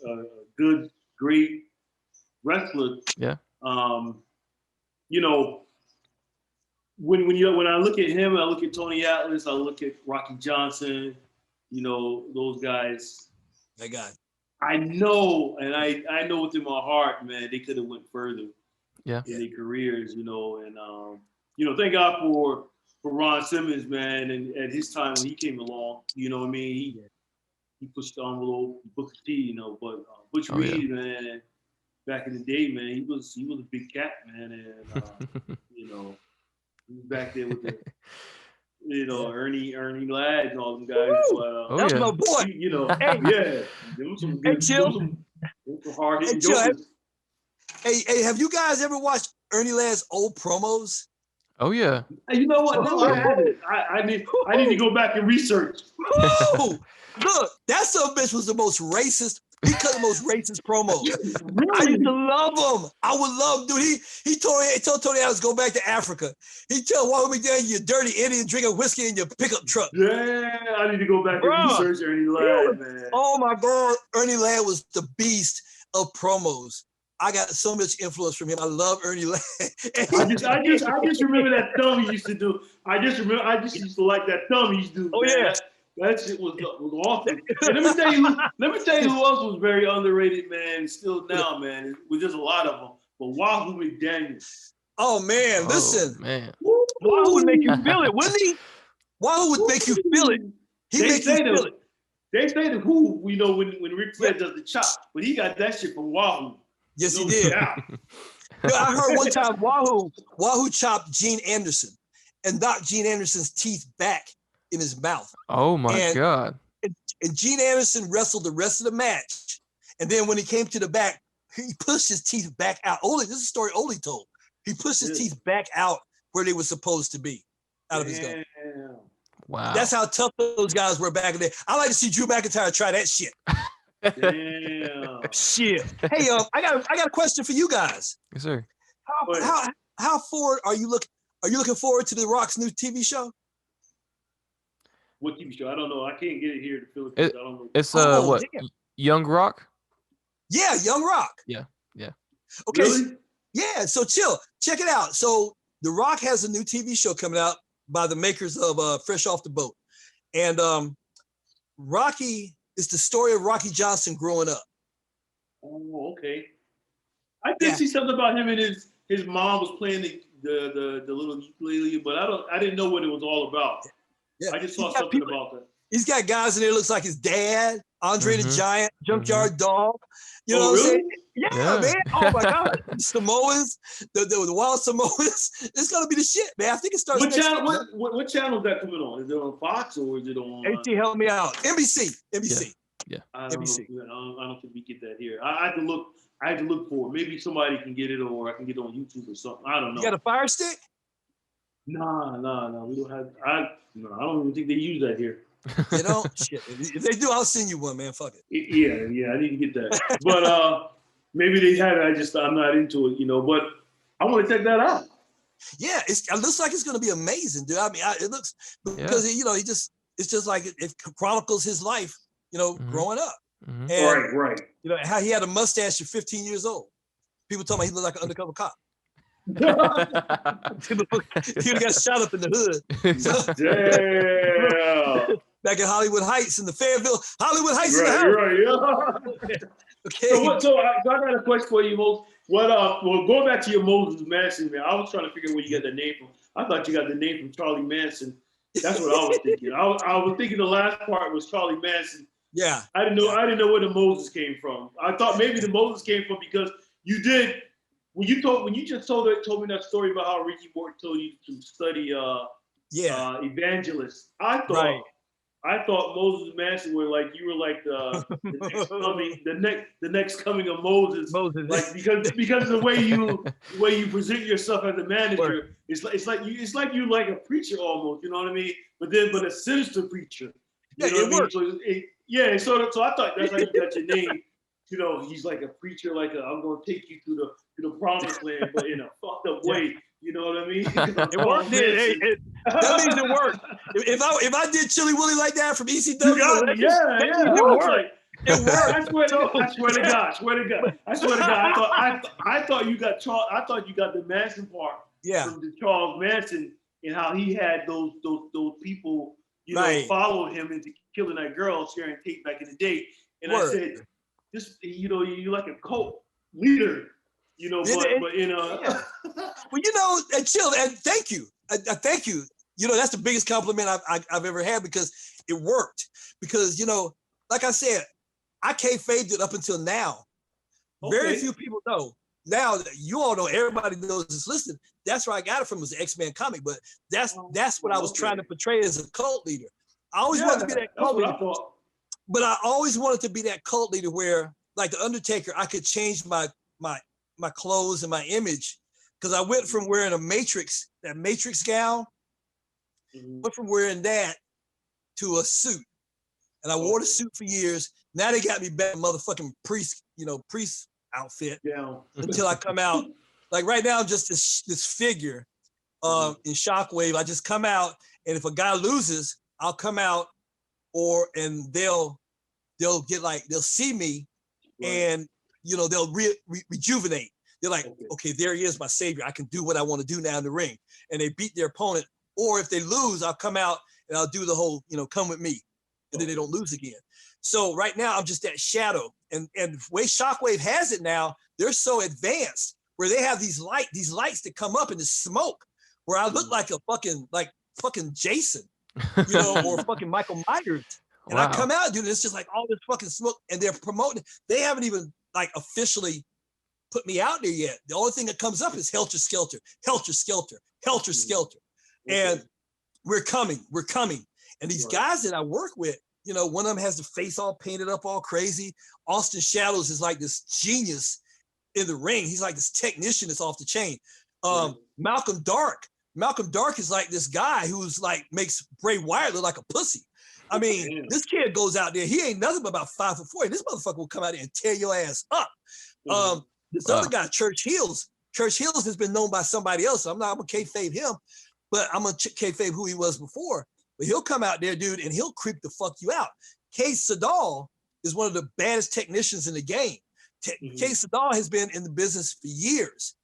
[SPEAKER 2] a good, great wrestler.
[SPEAKER 1] Yeah.
[SPEAKER 2] When I look at him, I look at Tony Atlas, I look at Rocky Johnson, those guys.
[SPEAKER 3] That guy.
[SPEAKER 2] I know, and I know within my heart, man, they could have went further.
[SPEAKER 1] Yeah.
[SPEAKER 2] In their careers, and thank God for Ron Simmons, man, and at his time when he came along, you know what I mean? He pushed the envelope, Booker T, but Butch Reed, man, back in the day, man, he was a big cat, man, and he was back there with the Ernie Ladd and all them guys. But,
[SPEAKER 3] that's my boy.
[SPEAKER 2] There was some good, some hard hitting jokers.
[SPEAKER 3] Hey, have you guys ever watched Ernie Ladd's old promos?
[SPEAKER 1] Oh yeah.
[SPEAKER 2] Hey, you know what? No, I haven't. I need to go back and research.
[SPEAKER 3] Look, that son of a bitch was the most racist. He cut the most racist promos. I used to love him. I would love, dude. He told Tony Adams go back to Africa. He tell Wahoo McDaniel, you dirty Indian, drinking whiskey in your pickup truck.
[SPEAKER 2] Yeah, I need to go back and research Ernie Ladd, man.
[SPEAKER 3] Oh my God, Ernie Ladd was the beast of promos. I got so much influence from him. I love Ernie Ladd.
[SPEAKER 2] I just remember that thumb he used to do. I just used to like that thumb he used to do.
[SPEAKER 3] Oh
[SPEAKER 2] man.
[SPEAKER 3] yeah.
[SPEAKER 2] That shit was awesome. And let me tell you who else was very underrated, man. Still now, man. With just a lot of them. But Wahoo McDaniel.
[SPEAKER 3] Oh man, listen.
[SPEAKER 1] Man.
[SPEAKER 3] Wahoo would make you feel it, wouldn't he? Wahoo would make you feel it. He'd make you feel it.
[SPEAKER 2] They say the who, when Ric Flair does the chop, but he got that shit from Wahoo.
[SPEAKER 3] Yes, he did. I heard one time Wahoo chopped Gene Anderson and knocked Gene Anderson's teeth back in his mouth.
[SPEAKER 1] Oh my God.
[SPEAKER 3] And Gene Anderson wrestled the rest of the match. And then when he came to the back, he pushed his teeth back out. This is a story Ole told. He pushed his teeth back out where they were supposed to be, out of his gum.
[SPEAKER 1] Wow.
[SPEAKER 3] That's how tough those guys were back in the day. I like to see Drew McIntyre try that shit.
[SPEAKER 2] Damn.
[SPEAKER 3] Shit. Hey, I got a question for you guys.
[SPEAKER 1] Yes, sir.
[SPEAKER 3] How forward are you looking? Are you looking forward to The Rock's new TV show?
[SPEAKER 2] What TV show? I don't know. I can't get it here in the Philippines. I don't know.
[SPEAKER 1] It's what? Damn. Young Rock?
[SPEAKER 3] Yeah, Young Rock.
[SPEAKER 1] Yeah.
[SPEAKER 3] Okay.
[SPEAKER 2] Really?
[SPEAKER 3] Yeah. So chill. Check it out. So The Rock has a new TV show coming out by the makers of Fresh Off the Boat. And Rocky is the story of Rocky Johnson growing up.
[SPEAKER 2] Oh, okay. I did see something about him and his mom was playing the little ukulele, but I didn't know what it was all about. Yeah. I just saw something about that.
[SPEAKER 3] He's got guys in there looks like his dad, Andre the Giant, Junkyard Dog. You know what I'm saying? Yeah, man. Oh my God. Samoans, the wild Samoans. It's gonna be the shit, man. I think it starts.
[SPEAKER 2] What channel is that coming on? Is it on Fox or is it on?
[SPEAKER 3] AT, help me out. NBC.
[SPEAKER 1] Yeah.
[SPEAKER 2] I don't think we get that here. I have to look for it. Maybe somebody can get it, or I can get it on YouTube or something. I don't know.
[SPEAKER 3] You got a Fire Stick?
[SPEAKER 2] No. We don't have. I don't even think they use that here.
[SPEAKER 3] You know, shit. If they do, I'll send you one, man. Fuck it.
[SPEAKER 2] Yeah. I need to get that. But maybe they have it. I'm not into it, But I want to check that out.
[SPEAKER 3] Yeah, it looks like it's going to be amazing, dude. I mean, it looks because it's just like it chronicles his life, growing up.
[SPEAKER 2] Mm-hmm. And, right.
[SPEAKER 3] You know how he had a mustache at 15 years old. People talking about he looked like an undercover cop. He got shot up in the hood.
[SPEAKER 2] Damn.
[SPEAKER 3] Back in Hollywood Heights in the Fairville, Hollywood Heights.
[SPEAKER 2] Right, yeah.
[SPEAKER 3] Okay.
[SPEAKER 2] So I got a question for you, Moses. Going back to your Moses Manson, man, I was trying to figure out where you got the name from. I thought you got the name from Charlie Manson. That's what I was thinking. I was thinking the last part was Charlie Manson.
[SPEAKER 3] Yeah.
[SPEAKER 2] I didn't know where the Moses came from. I thought maybe the Moses came from because you did when you just told me that story about how Ricky Morton told you to study evangelists. I thought Moses Manson were like you were like the next coming of Moses. Like because of the way you present yourself as a manager, it's like you like a preacher almost, you know what I mean? But a sinister preacher. You know what I mean? So I thought that's how you got your name. He's like a preacher, I'm gonna take you to the promised land, but in a fucked up way. You know what I mean?
[SPEAKER 3] It worked. That means it worked. If I did Chili Willy like that from ECW,
[SPEAKER 2] it worked.
[SPEAKER 3] It worked.
[SPEAKER 2] I swear to God. I thought you got the Manson part from the Charles Manson and how he had those people followed him into killing that girl, sharing tape back in the day. And I said, you're like a cult leader. Well,
[SPEAKER 3] and chill, and thank you. Thank you. That's the biggest compliment I've ever had because it worked. Because, like I said, I kayfabed it up until now. Okay. Very few people know. Now, you all know, everybody knows it's listed. That's where I got it from, was the X-Men comic. But that's what I was trying to portray as a cult leader. I always wanted to be that cult leader. But I always wanted to be that cult leader where, like the Undertaker, I could change my clothes and my image, because I went from wearing that Matrix gown, went from wearing that to a suit, and I wore the suit for years. Now they got me back in motherfucking priest outfit until I come out. Like right now, I'm just this figure in Shockwave. I just come out, and if a guy loses, I'll come out, and they'll see me, and they'll rejuvenate. They're like, okay, there he is, my savior. I can do what I want to do now in the ring. And they beat their opponent. Or if they lose, I'll come out and I'll do the whole, come with me. And then they don't lose again. So right now, I'm just that shadow. And the way Shockwave has it now, they're so advanced where they have these lights that come up in the smoke where I look like a fucking Jason, or fucking Michael Myers. And I come out, dude, it's just like all this fucking smoke, and they're promoting. They haven't even officially put me out there yet. The only thing that comes up is Helter Skelter, Helter Skelter, Helter Skelter. And we're coming. And these guys that I work with, one of them has the face all painted up all crazy. Austin Shadows is like this genius in the ring. He's like this technician that's off the chain. Malcolm Dark is like this guy who's makes Bray Wyatt look like a pussy. I mean, this kid goes out there. He ain't nothing but about 5'4". And this motherfucker will come out there and tear your ass up. This other guy, Church Hills has been known by somebody else. So I'm gonna kayfabe him, but I'm gonna kayfabe who he was before. But he'll come out there, dude, and he'll creep the fuck you out. Kay Sadal is one of the baddest technicians in the game. Kay Sadal has been in the business for years.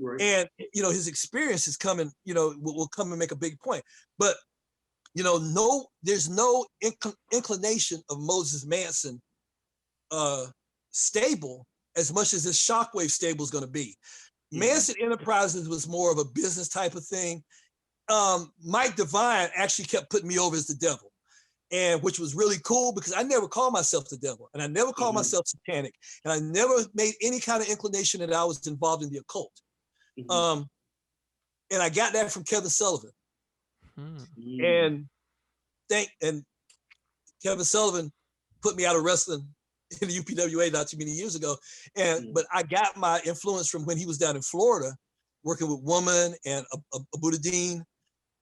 [SPEAKER 2] Right.
[SPEAKER 3] And, his experience is coming, will come and make a big point. But, there's no inclination of Moses Manson stable as much as this Shockwave stable is going to be. Manson Enterprises was more of a business type of thing. Mike Devine actually kept putting me over as the devil, and which was really cool because I never called myself the devil, and I never called myself satanic, and I never made any kind of inclination that I was involved in the occult. And I got that from Kevin Sullivan. And Kevin Sullivan put me out of wrestling in the UPWA not too many years ago. But I got my influence from when he was down in Florida, working with Woman and Abuda Dean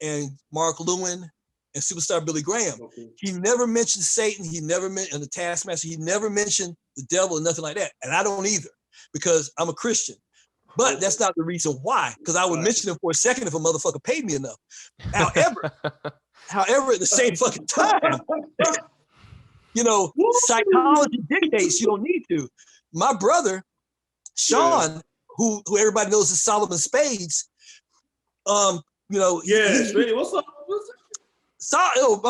[SPEAKER 3] and Mark Lewin and Superstar Billy Graham. He never mentioned Satan. He never mentioned the Taskmaster. He never mentioned the devil or nothing like that. And I don't either, because I'm a Christian. But that's not the reason why, because I would mention it for a second if a motherfucker paid me enough. However, at the same fucking time, psychology dictates you don't need to. My brother, Sean, who everybody knows as Solomon Spades,
[SPEAKER 2] Spades, what's up?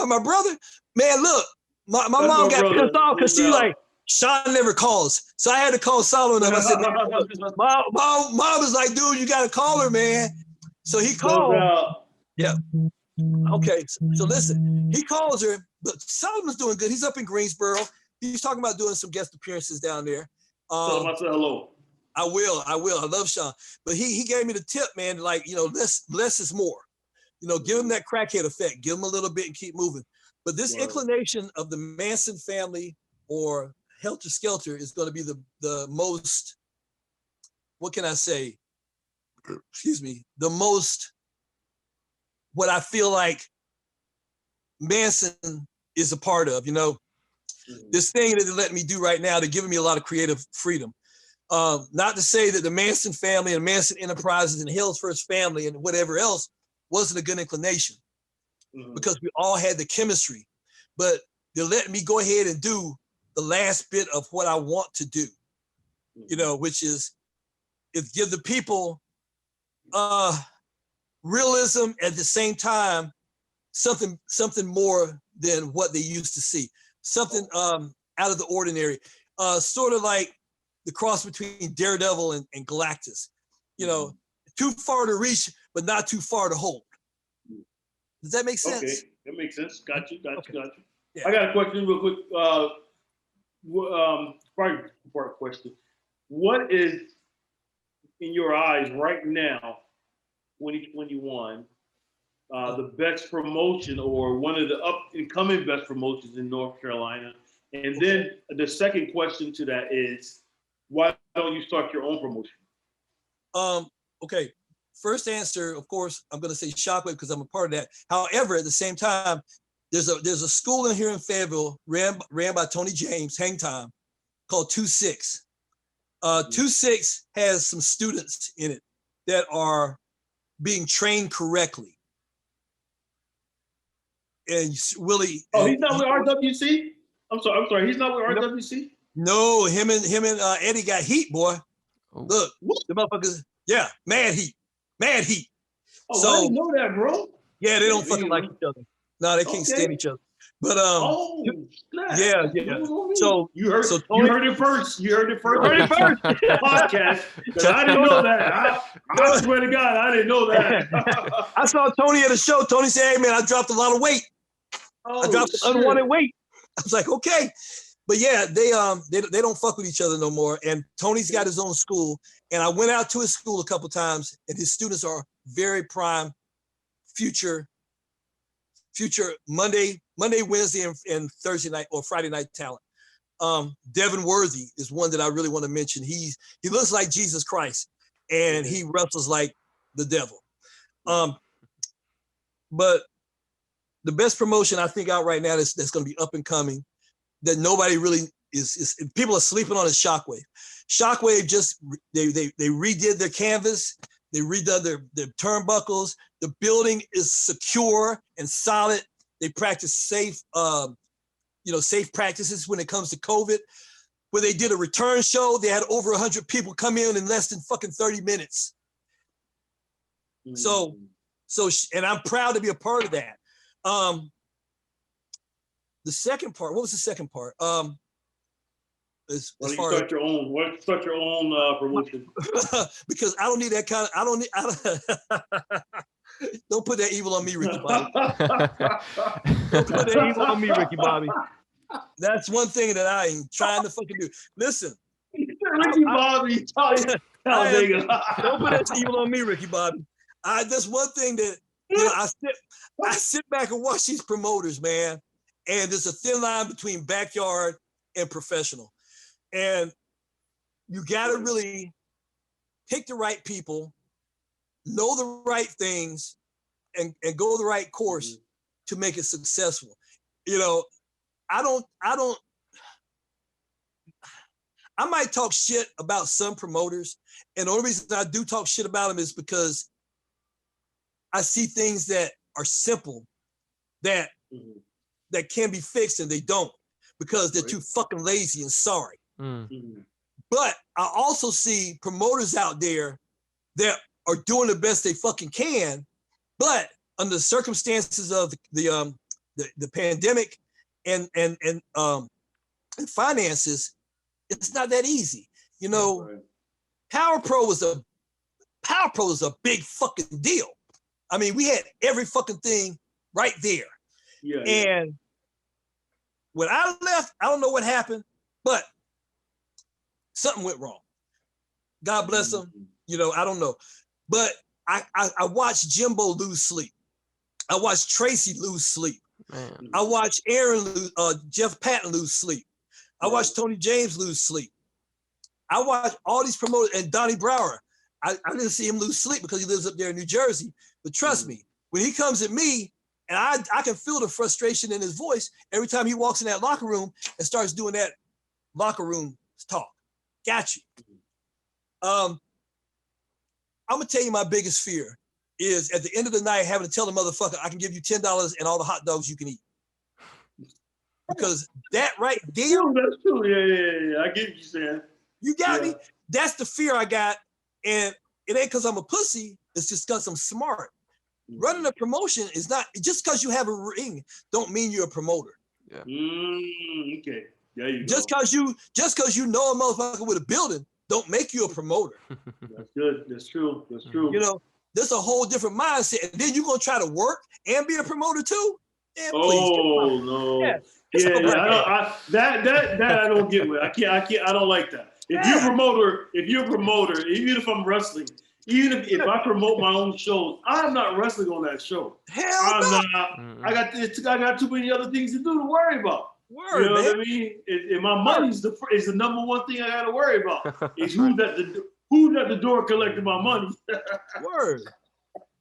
[SPEAKER 3] My brother, man, look, my mom got pissed off because she like, Sean never calls. So I had to call Solomon. I said, mom was like, dude, you got to call her, man. So he called. Yeah. Okay. So listen, he calls her, but Solomon's doing good. He's up in Greensboro. He's talking about doing some guest appearances down there.
[SPEAKER 2] Tell him I said hello.
[SPEAKER 3] I will. I love Sean. But he gave me the tip, man, like, less is more. Give him that crackhead effect. Give him a little bit and keep moving. But this inclination of the Manson family or Helter Skelter is going to be the most, what can I say? Excuse me. The most, what I feel like Manson is a part of, this thing that they're letting me do right now, they're giving me a lot of creative freedom. Not to say that the Manson family and Manson Enterprises and Hill's First Family and whatever else wasn't a good inclination, because we all had the chemistry, but they're letting me go ahead and do the last bit of what I want to do, which is give the people realism at the same time, something more than what they used to see, something out of the ordinary, sort of like the cross between Daredevil and Galactus, too far to reach, but not too far to hold. Does that make sense?
[SPEAKER 2] Okay, that makes sense. Got you.
[SPEAKER 3] Yeah.
[SPEAKER 2] I got a question real quick. Part question. What is, in your eyes right now, 2021, the best promotion or one of the up-and-coming best promotions in North Carolina? And then the second question to that is, why don't you start your own promotion?
[SPEAKER 3] Okay. First answer, of course, I'm going to say Shockwave because I'm a part of that. However, at the same time, there's a school in here in Fayetteville ran by Tony James, Hang Time, called 2-6. 2-6 has some students in it that are being trained correctly. And Willie.
[SPEAKER 2] Oh, he's not with RWC? I'm sorry. He's not with RWC?
[SPEAKER 3] No, him and Eddie got heat, boy. Oh. Look, the motherfuckers, mad heat.
[SPEAKER 2] Oh, so, I didn't know that, bro.
[SPEAKER 3] Yeah, they don't fucking like each other. No, they can't stand each other. But yeah. So
[SPEAKER 2] you heard it first. Podcast. I didn't know that. I swear to God, I didn't know that.
[SPEAKER 3] I saw Tony at a show. Tony said, "Hey man, I dropped a lot of weight. I dropped unwanted weight." I was like, "Okay." But yeah, they don't fuck with each other no more. And Tony's got his own school. And I went out to his school a couple times, and his students are very prime future Monday, Wednesday, and Thursday night or Friday night talent. Devin Worthy is one that I really want to mention. He looks like Jesus Christ, and he wrestles like the devil. But the best promotion I think out right now that's going to be up and coming, that nobody really is people are sleeping on, is Shockwave. Shockwave just they redid their canvas, they redid their turnbuckles. The building is secure and solid. They practice safe practices when it comes to COVID. Where they did a return show, they had over 100 people come in less than fucking 30 minutes. So, and I'm proud to be a part of that. The second part, what was the second part? As far
[SPEAKER 2] start your own. Why don't you start your own promotion?
[SPEAKER 3] Because I don't need that kind of. I don't. Don't put that evil on me, Ricky Bobby. Don't put that evil on me, Ricky Bobby. That's one thing that I ain't trying to fucking do. Listen,
[SPEAKER 2] Ricky Bobby, don't put
[SPEAKER 3] that evil on me, Ricky Bobby. That's one thing that I sit back and watch these promoters, man, and there's a thin line between backyard and professional, and you got to really pick the right people, know the right things, and go the right course to make it successful. I might talk shit about some promoters, and the only reason I do talk shit about them is because I see things that are simple that can be fixed, and they don't, because they're too fucking lazy and sorry. But I also see promoters out there that are doing the best they fucking can, but under the circumstances of the pandemic and finances, it's not that easy. Power Pro is a big fucking deal. I mean, we had every fucking thing right there. And when I left, I don't know what happened, but something went wrong. God bless him. I don't know. But I watched Jimbo lose sleep. I watched Tracy lose sleep. Man. I watched Jeff Patton lose sleep. I watched Tony James lose sleep. I watched all these promoters, and Donnie Brower. I didn't see him lose sleep because he lives up there in New Jersey. But trust me, when he comes at me, and I can feel the frustration in his voice every time he walks in that locker room and starts doing that locker room talk. Got you. I'm gonna tell you my biggest fear is at the end of the night having to tell the motherfucker I can give you $10 and all the hot dogs you can eat. Because that right there.
[SPEAKER 2] That's true. Yeah. I get what you're saying.
[SPEAKER 3] You got me? That's the fear I got. And it ain't because I'm a pussy, it's just because I'm smart. Running a promotion is not just because you have a ring, don't mean you're a promoter.
[SPEAKER 2] Yeah. Okay. There you
[SPEAKER 3] go. Just because you know a motherfucker with a building, don't make you a promoter.
[SPEAKER 2] That's good. That's true.
[SPEAKER 3] There's a whole different mindset. And then you're gonna try to work and be a promoter too?
[SPEAKER 2] Yeah, please, no. Yeah. That I don't get with. I don't like that. If you're a promoter, even if I'm wrestling, even if I promote my own shows, I'm not wrestling on that show.
[SPEAKER 3] Hell no.
[SPEAKER 2] I got too many other things to do to worry about.
[SPEAKER 3] Word,
[SPEAKER 2] you know what I mean? And my money is the number one thing I got to worry about. Is who's at the door collecting my money. Word.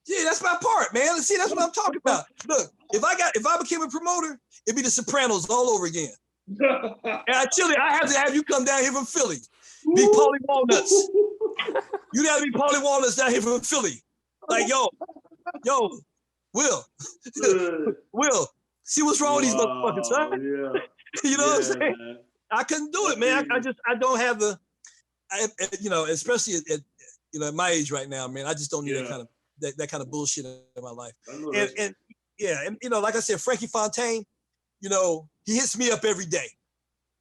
[SPEAKER 3] Yeah, that's my part, man. See, that's what I'm talking about. Look, if I became a promoter, it'd be the Sopranos all over again. And I have to have you come down here from Philly. Be Paulie Walnuts. You'd have to be Paulie Walnuts down here from Philly. Like, yo, Will, see what's wrong with these motherfuckers, son? Yeah. You know what I'm saying? Man. I couldn't do it, man. I don't have the, especially at my age right now, man. I just don't need that kind of bullshit in my life. And like I said, Frankie Fontaine, he hits me up every day.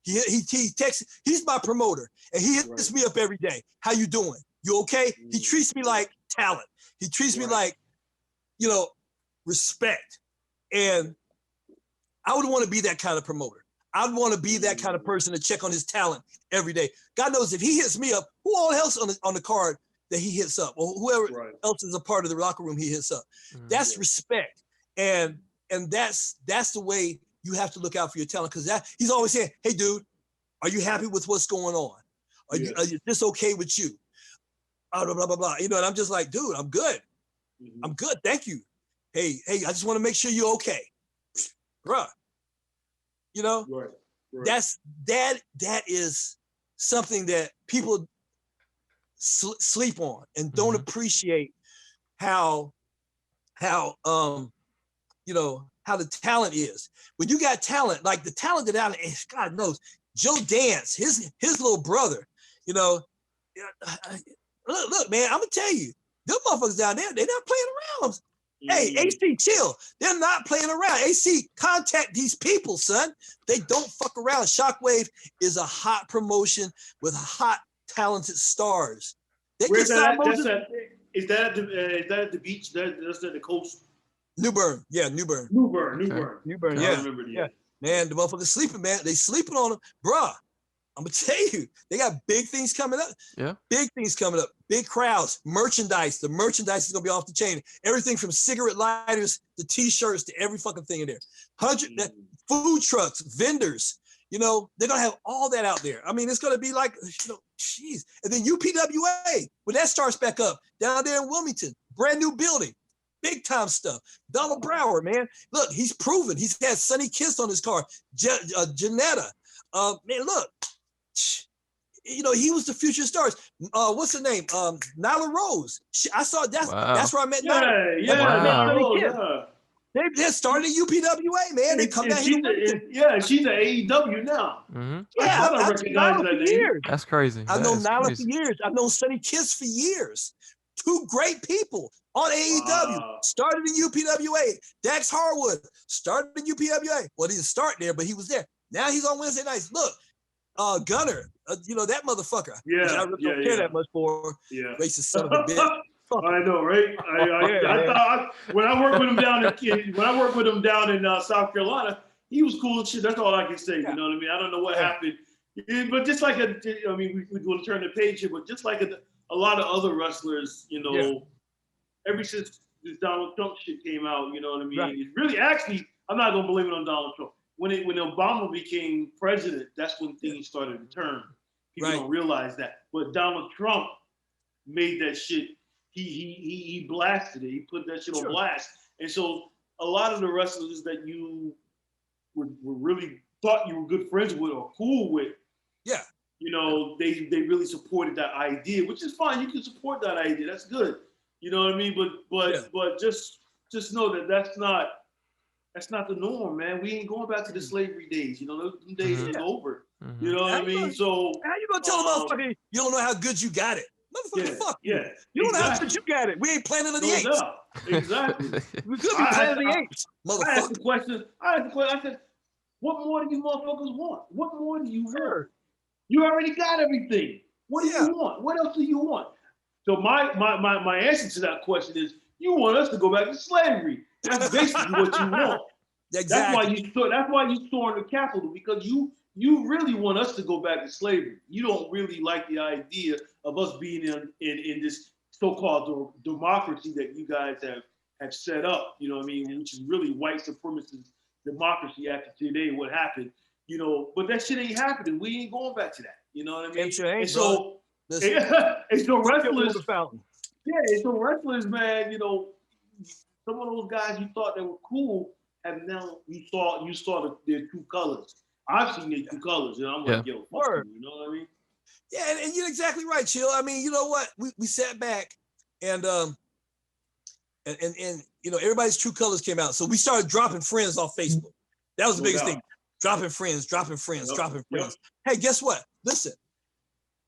[SPEAKER 3] He texts. He's my promoter, and he hits me up every day. How you doing? You okay? He treats me like talent. He treats me like, respect. And I would want to be that kind of promoter. I'd want to be that kind of person to check on his talent every day. God knows if he hits me up, who all else on the card that he hits up, or whoever else is a part of the locker room he hits up. That's respect, and that's the way you have to look out for your talent, because he's always saying, "Hey, dude, are you happy with what's going on? Are you this okay with you?" Blah blah blah blah. And I'm just like, dude, I'm good. I'm good, thank you. Hey, I just want to make sure you're okay, bruh. That is something that people sleep on and don't appreciate how the talent is. When you got talent, like the talent that out, God knows, Joe Dance, his little brother, look, man, I'm gonna tell you, Them motherfuckers down there, they're not playing around. Hey, AC, chill. They're not playing around. AC, contact these people, son. They don't fuck around. Shockwave is a hot promotion with hot, talented stars.
[SPEAKER 2] Where's that? Is that at the beach? That's at the coast.
[SPEAKER 3] New Bern. Yeah, New Bern.
[SPEAKER 2] New Bern.
[SPEAKER 3] Yeah.
[SPEAKER 2] I remember that.
[SPEAKER 3] Yeah. Man, the motherfuckers sleeping, man. They sleeping on them. Bruh, I'm gonna tell you, they got big things coming up.
[SPEAKER 1] Yeah.
[SPEAKER 3] Big things coming up. Big crowds. Merchandise. The merchandise is gonna be off the chain. Everything from cigarette lighters to t-shirts to every fucking thing in there. Food trucks, vendors. You know, they're gonna have all that out there. I mean, it's gonna be like, jeez. And then UPWA, when that starts back up down there in Wilmington, brand new building. Big time stuff. Donald Brower, man. Look, he's proven. He's had Sonny Kiss on his car. Janetta. Man, look. You know, he was the future stars. What's her name? Nyla Rose. I saw that's where I met Nyla.
[SPEAKER 2] Yeah.
[SPEAKER 3] They started at UPWA, man. They come down here.
[SPEAKER 2] She's at AEW now.
[SPEAKER 1] Mm-hmm.
[SPEAKER 3] Yeah, I recognize that name.
[SPEAKER 1] That's crazy.
[SPEAKER 3] I've known Nyla for years. I've known Sonny Kiss for years. Two great people on AEW. Wow. Started in UPWA. Dax Harwood started in UPWA. Well, he didn't start there, but he was there. Now he's on Wednesday nights. Look, Gunner, you know, that motherfucker.
[SPEAKER 2] Yeah.
[SPEAKER 3] I really don't care that much for.
[SPEAKER 2] Yeah.
[SPEAKER 3] Racist son of a bitch.
[SPEAKER 2] I know, right? I thought when I worked with him down in South Carolina, he was cool and shit. That's all I can say. You know what I mean? I don't know what happened, but just like we're going to turn the page here, but just like a lot of other wrestlers, you know, ever since this Donald Trump shit came out, you know what I mean? Right. It's really, actually, I'm not going to blame it on Donald Trump. When Obama became president, that's when things started to turn. People don't realize that. But Donald Trump made that shit, he blasted it. He put that shit on blast. And so a lot of the wrestlers that you were really thought you were good friends with or cool with, you know, they really supported that idea, which is fine. You can support that idea. That's good. You know what I mean? But just know that that's not the norm, man. We ain't going back to the slavery days. You know, those days is over. Mm-hmm. You know what I mean? So
[SPEAKER 3] how you gonna tell a motherfucker you don't know how good you got it? Motherfucker, fuck you. Yeah, you don't know how good you got it. We ain't Planet of the Apes.
[SPEAKER 2] Exactly.
[SPEAKER 3] We could be Planet of the Apes. Motherfucker.
[SPEAKER 2] I asked the question. I said, what more do you motherfuckers want? What more do you want? You already got everything. What do you want? What else do you want? So my answer to that question is, you want us to go back to slavery. That's basically what you want.
[SPEAKER 3] Exactly.
[SPEAKER 2] That's why you stormed the Capitol, because you really want us to go back to slavery. You don't really like the idea of us being in this so-called democracy that you guys have set up, you know what I mean, which is really white supremacist democracy after today, what happened, you know, but that shit ain't happening. We ain't going back to that, you know what I mean?
[SPEAKER 3] Sure
[SPEAKER 2] and so wrestlers, man, you know, some of those guys you thought they were cool have now you saw their true colors. I've seen their true colors, and I'm like, yo, fuck you, you know what I mean?
[SPEAKER 3] Yeah, and you're exactly right, Chill. I mean, you know what? We sat back and you know, everybody's true colors came out. So we started dropping friends off Facebook. That was the biggest thing. Dropping friends. Hey, guess what? Listen,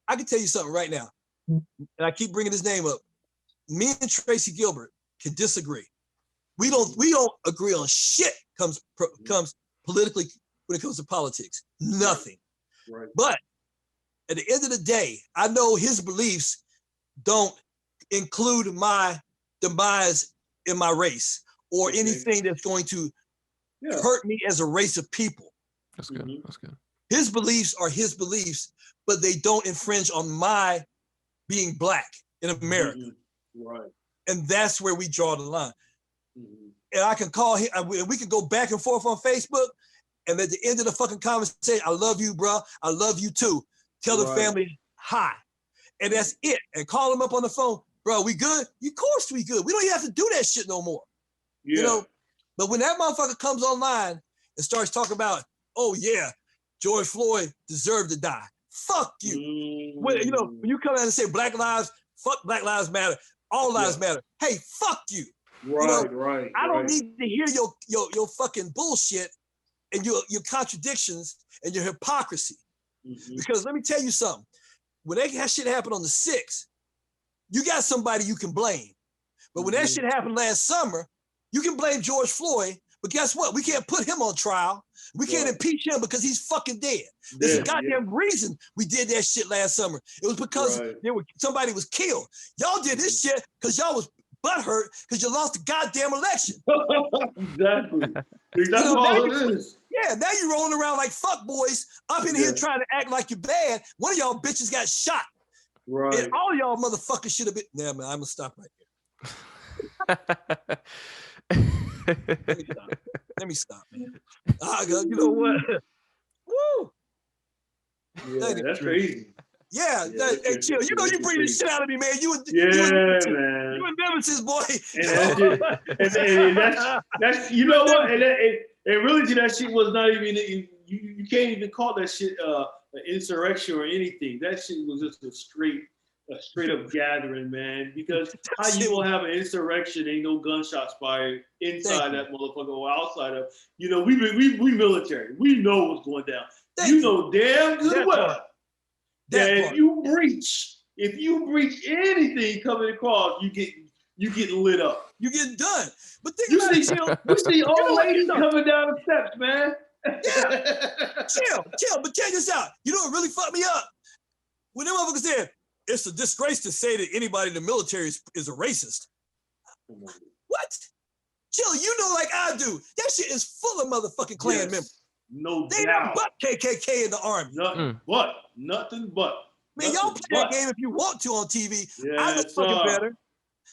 [SPEAKER 3] I can tell you something right now. And I keep bringing his name up. Me and Tracy Gilbert can disagree. We don't agree on shit comes politically when it comes to politics. Nothing.
[SPEAKER 2] Right.
[SPEAKER 3] But at the end of the day, I know his beliefs don't include my demise in my race or anything that's going to hurt me as a race of people.
[SPEAKER 1] That's good. Mm-hmm. That's good.
[SPEAKER 3] His beliefs are his beliefs, but they don't infringe on my being black in America.
[SPEAKER 2] Mm-hmm. Right.
[SPEAKER 3] And that's where we draw the line.
[SPEAKER 2] Mm-hmm.
[SPEAKER 3] And I can call him, we can go back and forth on Facebook, and at the end of the fucking conversation, I love you, bro. I love you too. Tell the family hi. And that's it. And call him up on the phone. Bro, we good? Of course we good. We don't even have to do that shit no more. Yeah. You know? But when that motherfucker comes online and starts talking about, oh yeah, George Floyd deserved to die. Fuck you. When, you know, when you come out and say Black Lives, fuck Black Lives Matter, all lives matter. Hey, fuck you.
[SPEAKER 2] Right,
[SPEAKER 3] you know, I don't need to hear your fucking bullshit and your contradictions and your hypocrisy. Mm-hmm. Because let me tell you something. When that shit happened on the 6th, you got somebody you can blame. But when that shit happened last summer, you can blame George Floyd, but guess what? We can't put him on trial. We can't impeach him because he's fucking dead. There's a goddamn reason we did that shit last summer. It was because somebody was killed. Y'all did this shit because y'all was butthurt because you lost the goddamn election.
[SPEAKER 2] Exactly. That's all it is.
[SPEAKER 3] Yeah, now you're rolling around like fuck boys up in here trying to act like you're bad. One of y'all bitches got shot.
[SPEAKER 2] Right.
[SPEAKER 3] And all y'all motherfuckers should have been. Nah, man, I'm gonna stop right there. Let me stop, man. You know what? Woo!
[SPEAKER 2] Yeah, that's crazy.
[SPEAKER 3] Yeah, hey, chill. You know you bring this shit out of me, man. You
[SPEAKER 2] man.
[SPEAKER 3] You a nemesis, boy.
[SPEAKER 2] And that's you know what? And really, that shit was not even. You can't even call that shit an insurrection or anything. That shit was just a straight up gathering, man. Because how you gonna have an insurrection? Ain't no gunshots fired inside that motherfucker or outside of. You know, we military. We know what's going down. You know damn good well that if you breach anything coming across, you get lit up.
[SPEAKER 3] You get done. But think
[SPEAKER 2] you
[SPEAKER 3] about
[SPEAKER 2] see, you see old ladies coming down the steps, man.
[SPEAKER 3] Yeah. chill. But check this out. You know what really fucked me up? When them motherfuckers said, it's a disgrace to say that anybody in the military is a racist. What? Chill, you know like I do. That shit is full of motherfucking Klan members.
[SPEAKER 2] No
[SPEAKER 3] they
[SPEAKER 2] doubt.
[SPEAKER 3] But KKK in the army.
[SPEAKER 2] Nothing but.
[SPEAKER 3] Man, y'all play that game if you want to on TV. I know fucking better.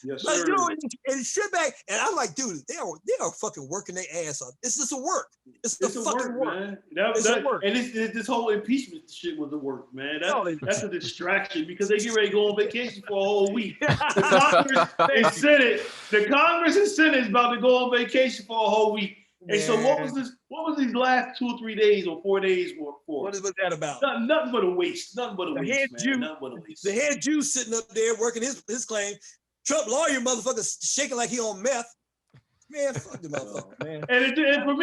[SPEAKER 2] Yes,
[SPEAKER 3] but
[SPEAKER 2] sir.
[SPEAKER 3] you know, and shit back, and I'm like, dude, they are fucking working their ass off. It's just a work. It's a fucking work.
[SPEAKER 2] Man. It's a work. And this whole impeachment shit was a work, man. That's a distraction because they get ready to go on vacation for a whole week. The Congress and Senate is about to go on vacation for a whole week. Man. And so what was these last 2 or 3 days or 4 days for?
[SPEAKER 3] What is that about?
[SPEAKER 2] Nothing but a waste. Nothing but a waste, man. Nothing but a waste.
[SPEAKER 3] The head Jew sitting up there working his claim. Trump lawyer motherfucker shaking like he on meth. Man, fuck the motherfucker, man.
[SPEAKER 2] And for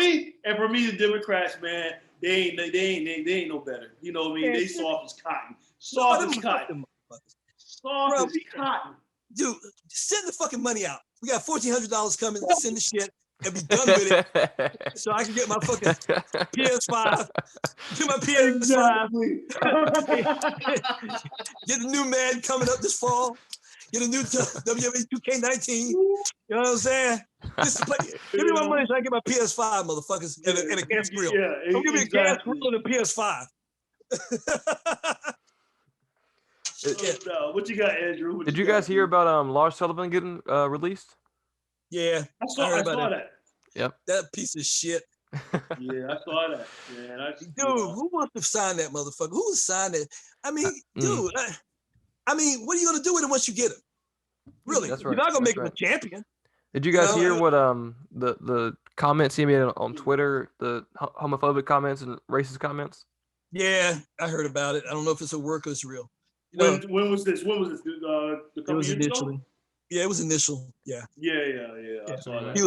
[SPEAKER 2] me, the Democrats, man, they ain't no better. You know what I mean? They soft as cotton. Soft as cotton. Soft as cotton.
[SPEAKER 3] Dude, send the fucking money out. We got $1,400 coming. Send the shit and be done with it. So I can get my fucking PS5. Get my PS5. Get a new man coming up this fall. Get a new WWE 2K19. You know what I'm saying? Give me my money so I can get my PS5, motherfuckers, and a gas grill. Yeah, don't give me a gas grill and a PS5.
[SPEAKER 2] What you got, Andrew?
[SPEAKER 1] Did you guys hear about Lars Sullivan getting released?
[SPEAKER 3] Yeah,
[SPEAKER 2] I saw that.
[SPEAKER 1] Yep.
[SPEAKER 3] That piece of shit.
[SPEAKER 2] Yeah, I saw that. Man,
[SPEAKER 3] dude, who wants to sign that motherfucker? Who signed it? I mean, dude. I mean, what are you gonna do with him once you get him? Really,
[SPEAKER 1] that's right.
[SPEAKER 3] You're not gonna make him a champion.
[SPEAKER 1] Did you guys hear what the comments he made on Twitter, the homophobic comments and racist comments?
[SPEAKER 3] Yeah, I heard about it. I don't know if it's a work or it's real.
[SPEAKER 2] When was this? The
[SPEAKER 3] it was initially. Yeah, it was initial. Yeah.
[SPEAKER 2] Yeah. I saw that.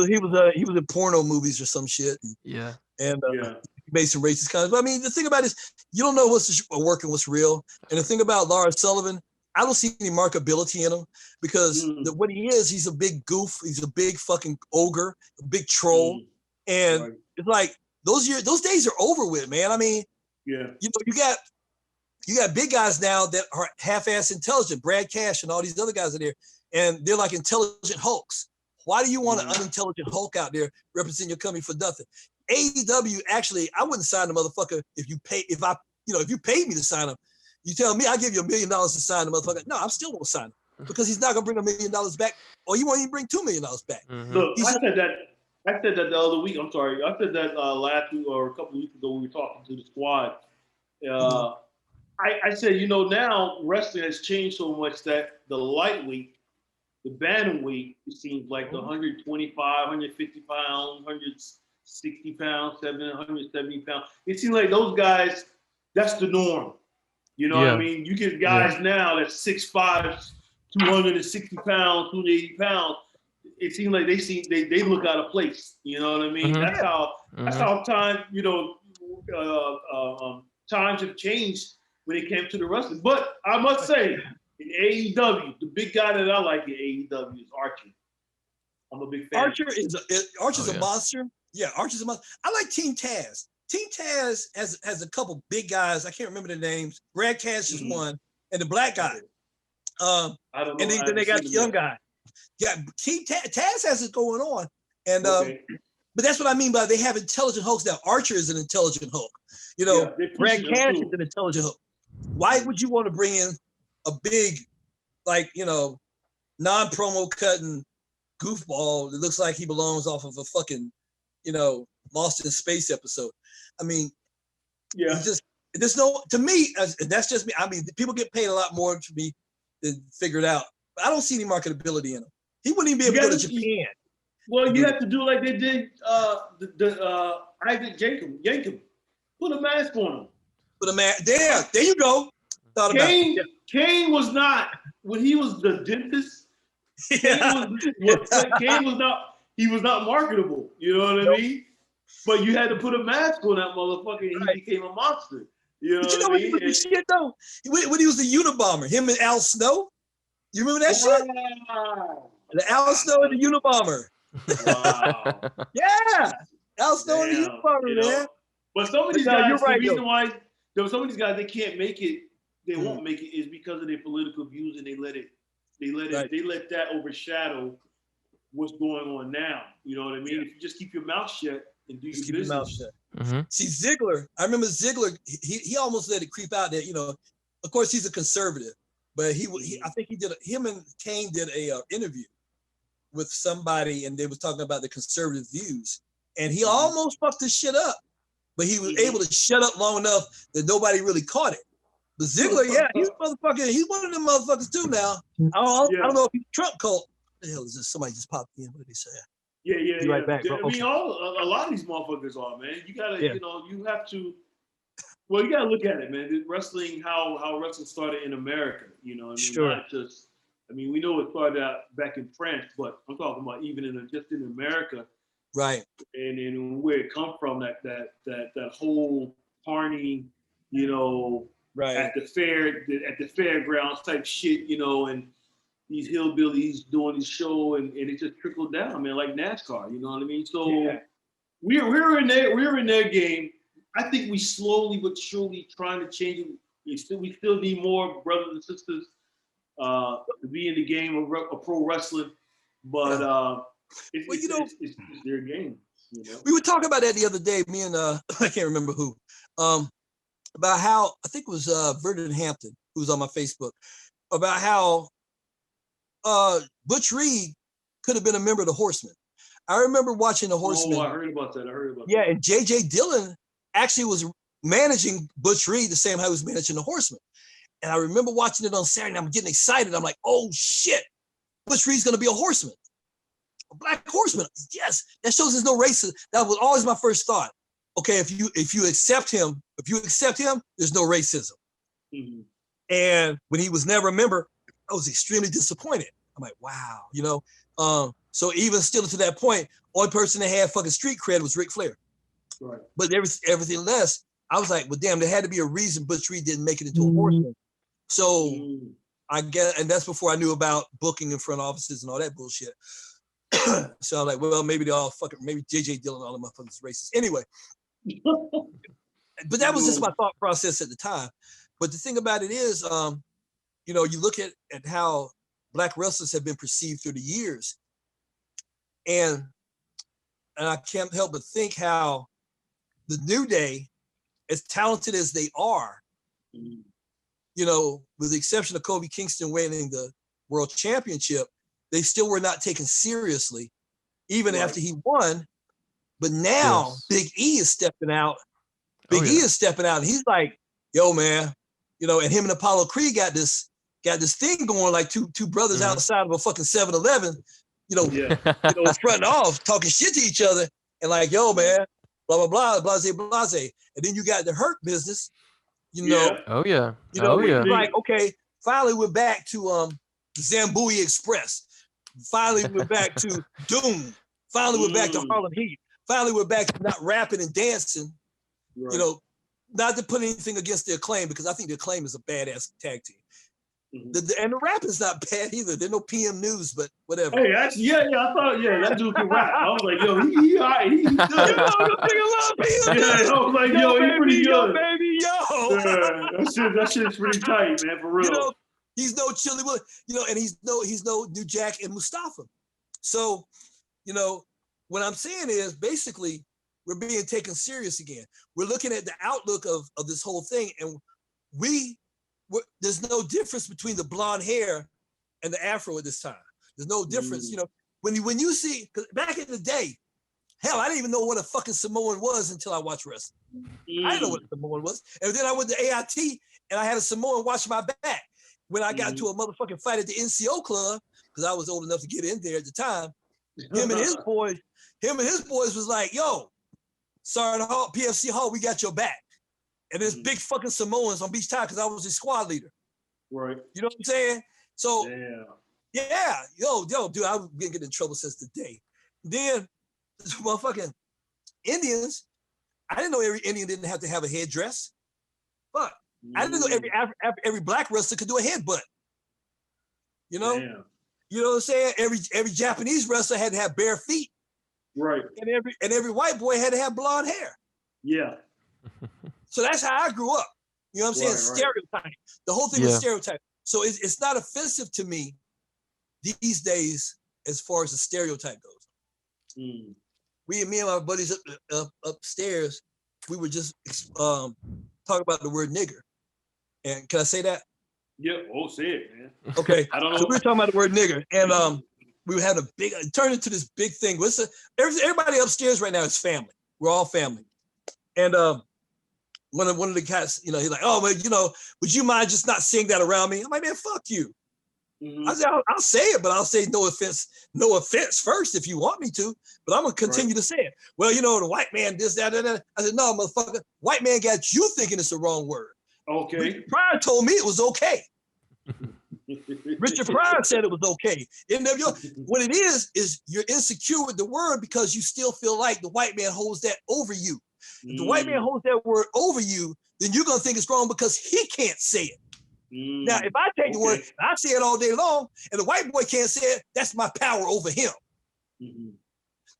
[SPEAKER 3] He was in porno movies or some shit.
[SPEAKER 1] Yeah.
[SPEAKER 3] And he made some racist comments. But I mean, the thing about it is, you don't know what's a work and what's real. And the thing about Lars Sullivan, I don't see any markability in him because what he is, he's a big goof. He's a big fucking ogre, a big troll. And it's like those days are over with, man. I mean, you know, you got big guys now that are half-ass intelligent, Brad Cash and all these other guys are there, and they're like intelligent hulks. Why do you want an unintelligent Hulk out there representing your company for nothing? AEW, actually, I wouldn't sign the motherfucker if you paid me to sign him. You tell me I give you $1 million to sign the motherfucker. No, I still won't sign him because he's not gonna bring $1 million back, or you won't even bring $2 million back.
[SPEAKER 2] Look, I said that the other week. I'm sorry, I said that last week or a couple of weeks ago when we were talking to the squad. I said, you know, now wrestling has changed so much that the lightweight, the bantamweight, it seems like the 125, 150 pounds, 160 pounds, 170 pounds. It seems like those guys, that's the norm. You know what I mean? You get guys now that's 6'5", 260 pounds, 280 pounds. It seems like they look out of place. You know what I mean? That's how time, you know, times have changed when it came to the wrestling. But I must say, In AEW, the big guy that I like in AEW is Archer. I'm a big fan.
[SPEAKER 3] Archer's a monster. Yeah, Archer's a monster. I like Team Taz. Team Taz has a couple big guys. I can't remember their names. Brad Cash is one, and the black guy.
[SPEAKER 2] I don't know.
[SPEAKER 3] And then they got the young guy. Yeah, Team Taz has it going on, and but that's what I mean by they have intelligent Hulks now. Archer is an intelligent Hulk. You know, Brad Cash is an intelligent Hulk. Why would you want to bring in a big, like, you know, non-promo cutting goofball that looks like he belongs off of a fucking, you know, Lost in Space episode? I mean, there's no, to me, that's just me. I mean, people get paid a lot more to be figured out, but I don't see any marketability in him. He wouldn't even be able to go to Japan.
[SPEAKER 2] Well, you have to do like they did Isaac Jacob. Put a mask on him. Put a mask. There
[SPEAKER 3] you go. Thought
[SPEAKER 2] Kane, about it. Kane was not, when he was the dentist, Kane was not, he was not marketable. You know what I mean? But you had to put a mask on that motherfucker and he became a monster. You know
[SPEAKER 3] what I mean? The shit though? When he was the Unabomber, him and Al Snow. You remember that shit? The Al Snow and the Unabomber.
[SPEAKER 2] Wow.
[SPEAKER 3] Yeah. Al Snow and the Unabomber, man.
[SPEAKER 2] But some of these guys, the reason why some of these guys they can't make it, they won't make it, is because of their political views, and they let that overshadow what's going on now. You know what I mean? Yeah. If you just keep your mouth shut and do your business. Your mouth shut.
[SPEAKER 3] Mm-hmm. See, Ziggler, I remember Ziggler, he almost let it creep out that, you know, of course he's a conservative, but I think him and Kane did a interview with somebody, and they was talking about the conservative views, and he almost fucked this shit up, but he was able to shut up long enough that nobody really caught it. But Ziggler, he's one of them motherfuckers too now. I don't know if he's Trump cult. What the hell is this? Somebody just popped in. What did he say?
[SPEAKER 2] Yeah.
[SPEAKER 3] Right back, bro.
[SPEAKER 2] I mean, a lot of these motherfuckers are, man. You gotta, you know, you have to. Well, you gotta look at it, man. Wrestling, how wrestling started in America. You know, I mean,
[SPEAKER 3] sure.
[SPEAKER 2] Not just. I mean, we know it started out back in France, but I'm talking about even just in America,
[SPEAKER 3] right?
[SPEAKER 2] And where it come from, that whole party, you know,
[SPEAKER 3] right
[SPEAKER 2] at the fairgrounds type shit, you know, and these hillbillies doing this show, and it just trickled down, man, like NASCAR, you know what I mean? So we're in their game. I think we slowly but surely trying to change it. We still need more brothers and sisters to be in the game of pro wrestling, but it's their game. You know?
[SPEAKER 3] We were talking about that the other day, me and I can't remember who, about how, I think it was Vernon Hampton, who was on my Facebook, about how Butch Reed could have been a member of the Horsemen. I remember watching the Horsemen.
[SPEAKER 2] Oh, I heard about that.
[SPEAKER 3] Yeah, and J.J. Dillon actually was managing Butch Reed the same way he was managing the Horsemen. And I remember watching it on Saturday, and I'm getting excited. I'm like, oh shit, Butch Reed's gonna be a horseman. A black horseman. Yes, that shows there's no racism. That was always my first thought. Okay, if you accept him, there's no racism.
[SPEAKER 2] Mm-hmm.
[SPEAKER 3] And when he was never a member, I was extremely disappointed. I'm like, wow, you know. So even still to that point, only person that had fucking street cred was Ric Flair.
[SPEAKER 2] Right.
[SPEAKER 3] But everything less, I was like, well, damn, there had to be a reason Butch Reed didn't make it into a horseman. So I guess, and that's before I knew about booking in front offices and all that bullshit. So I'm like, well, maybe maybe J.J. Dillon, all the motherfuckers racist. Anyway, but that was just my thought process at the time. But the thing about it is, you know, you look at how black wrestlers have been perceived through the years, and I can't help but think how the New Day, as talented as they are, you know, with the exception of Kobe Kingston winning the world championship, they still were not taken seriously, even after he won. But now Big E is stepping out. E is stepping out, and he's like, yo, man, you know, and him and Apollo Creed got this thing going, like two brothers outside of a fucking 7-Eleven, you know, fronting off, talking shit to each other, and like, yo, man, blah, blah, blah, blase, blase. And then you got the Hurt Business, you know.
[SPEAKER 1] You know,
[SPEAKER 3] like, okay, finally we're back to Zambui Express. Finally we're back to Doom. Finally we're back to Harlem Heat. Finally we're back to not rapping and dancing. Right. You know, not to put anything against the Acclaim, because I think the Acclaim is a badass tag team. And the rap is not bad either. There's no PM News, but whatever.
[SPEAKER 2] Hey, actually, I thought, that dude can rap. I was like, yo, he all right. He's good. I was like, yo, he's pretty good.
[SPEAKER 3] Yo, baby, yo.
[SPEAKER 2] Yeah, that shit's pretty tight, man, for real.
[SPEAKER 3] He's no Chili Willy, and he's no New Jack and Mustafa. So, what I'm saying is basically we're being taken serious again. We're looking at the outlook of this whole thing, and there's no difference between the blonde hair and the afro at this time. There's no difference, when you see, because back in the day, hell, I didn't even know what a fucking Samoan was until I watched wrestling. I didn't know what a Samoan was. And then I went to AIT and I had a Samoan watch my back. When I got into a motherfucking fight at the NCO club, because I was old enough to get in there at the time, him and his boys was like, yo, Sergeant Hall, PFC Hall, we got your back. And there's big fucking Samoans on Beach Time because I was his squad leader.
[SPEAKER 2] Right.
[SPEAKER 3] You know what I'm saying? So,
[SPEAKER 2] yeah,
[SPEAKER 3] yo, dude, I've been getting in trouble since the day. Then, motherfucking Indians, I didn't know every Indian didn't have to have a headdress. Fuck. I didn't know every black wrestler could do a headbutt. You know?
[SPEAKER 2] Damn.
[SPEAKER 3] You know what I'm saying? Every Japanese wrestler had to have bare feet.
[SPEAKER 2] Right.
[SPEAKER 3] And every white boy had to have blonde hair.
[SPEAKER 2] Yeah.
[SPEAKER 3] So that's how I grew up. You know what I'm saying? Stereotype. The whole thing was stereotype. So it's not offensive to me these days as far as the stereotype goes. Me and my buddies upstairs, we were just talking about the word nigger. And can I say that?
[SPEAKER 2] Yeah. Oh, say it, man.
[SPEAKER 3] Okay.
[SPEAKER 2] I don't know.
[SPEAKER 3] So we were talking about the word nigger, and we were having it turned into this big thing. Everybody upstairs right now is family. We're all family. And one of the cats, he's like, oh, well, would you mind just not saying that around me? I'm like, man, fuck you. I said, I'll say it, but I'll say no offense first if you want me to, but I'm gonna continue to say it. Well, the white man, this, that, that. I said, no, motherfucker, white man got you thinking it's the wrong word.
[SPEAKER 2] Okay.
[SPEAKER 3] Richard Pryor told me it was okay. Richard Pryor said it was okay. And what it is you're insecure with the word because you still feel like the white man holds that over you. If the white man holds that word over you, then you're gonna think it's wrong because he can't say it. Now, if I take the word, and I say it all day long, and the white boy can't say it, that's my power over him.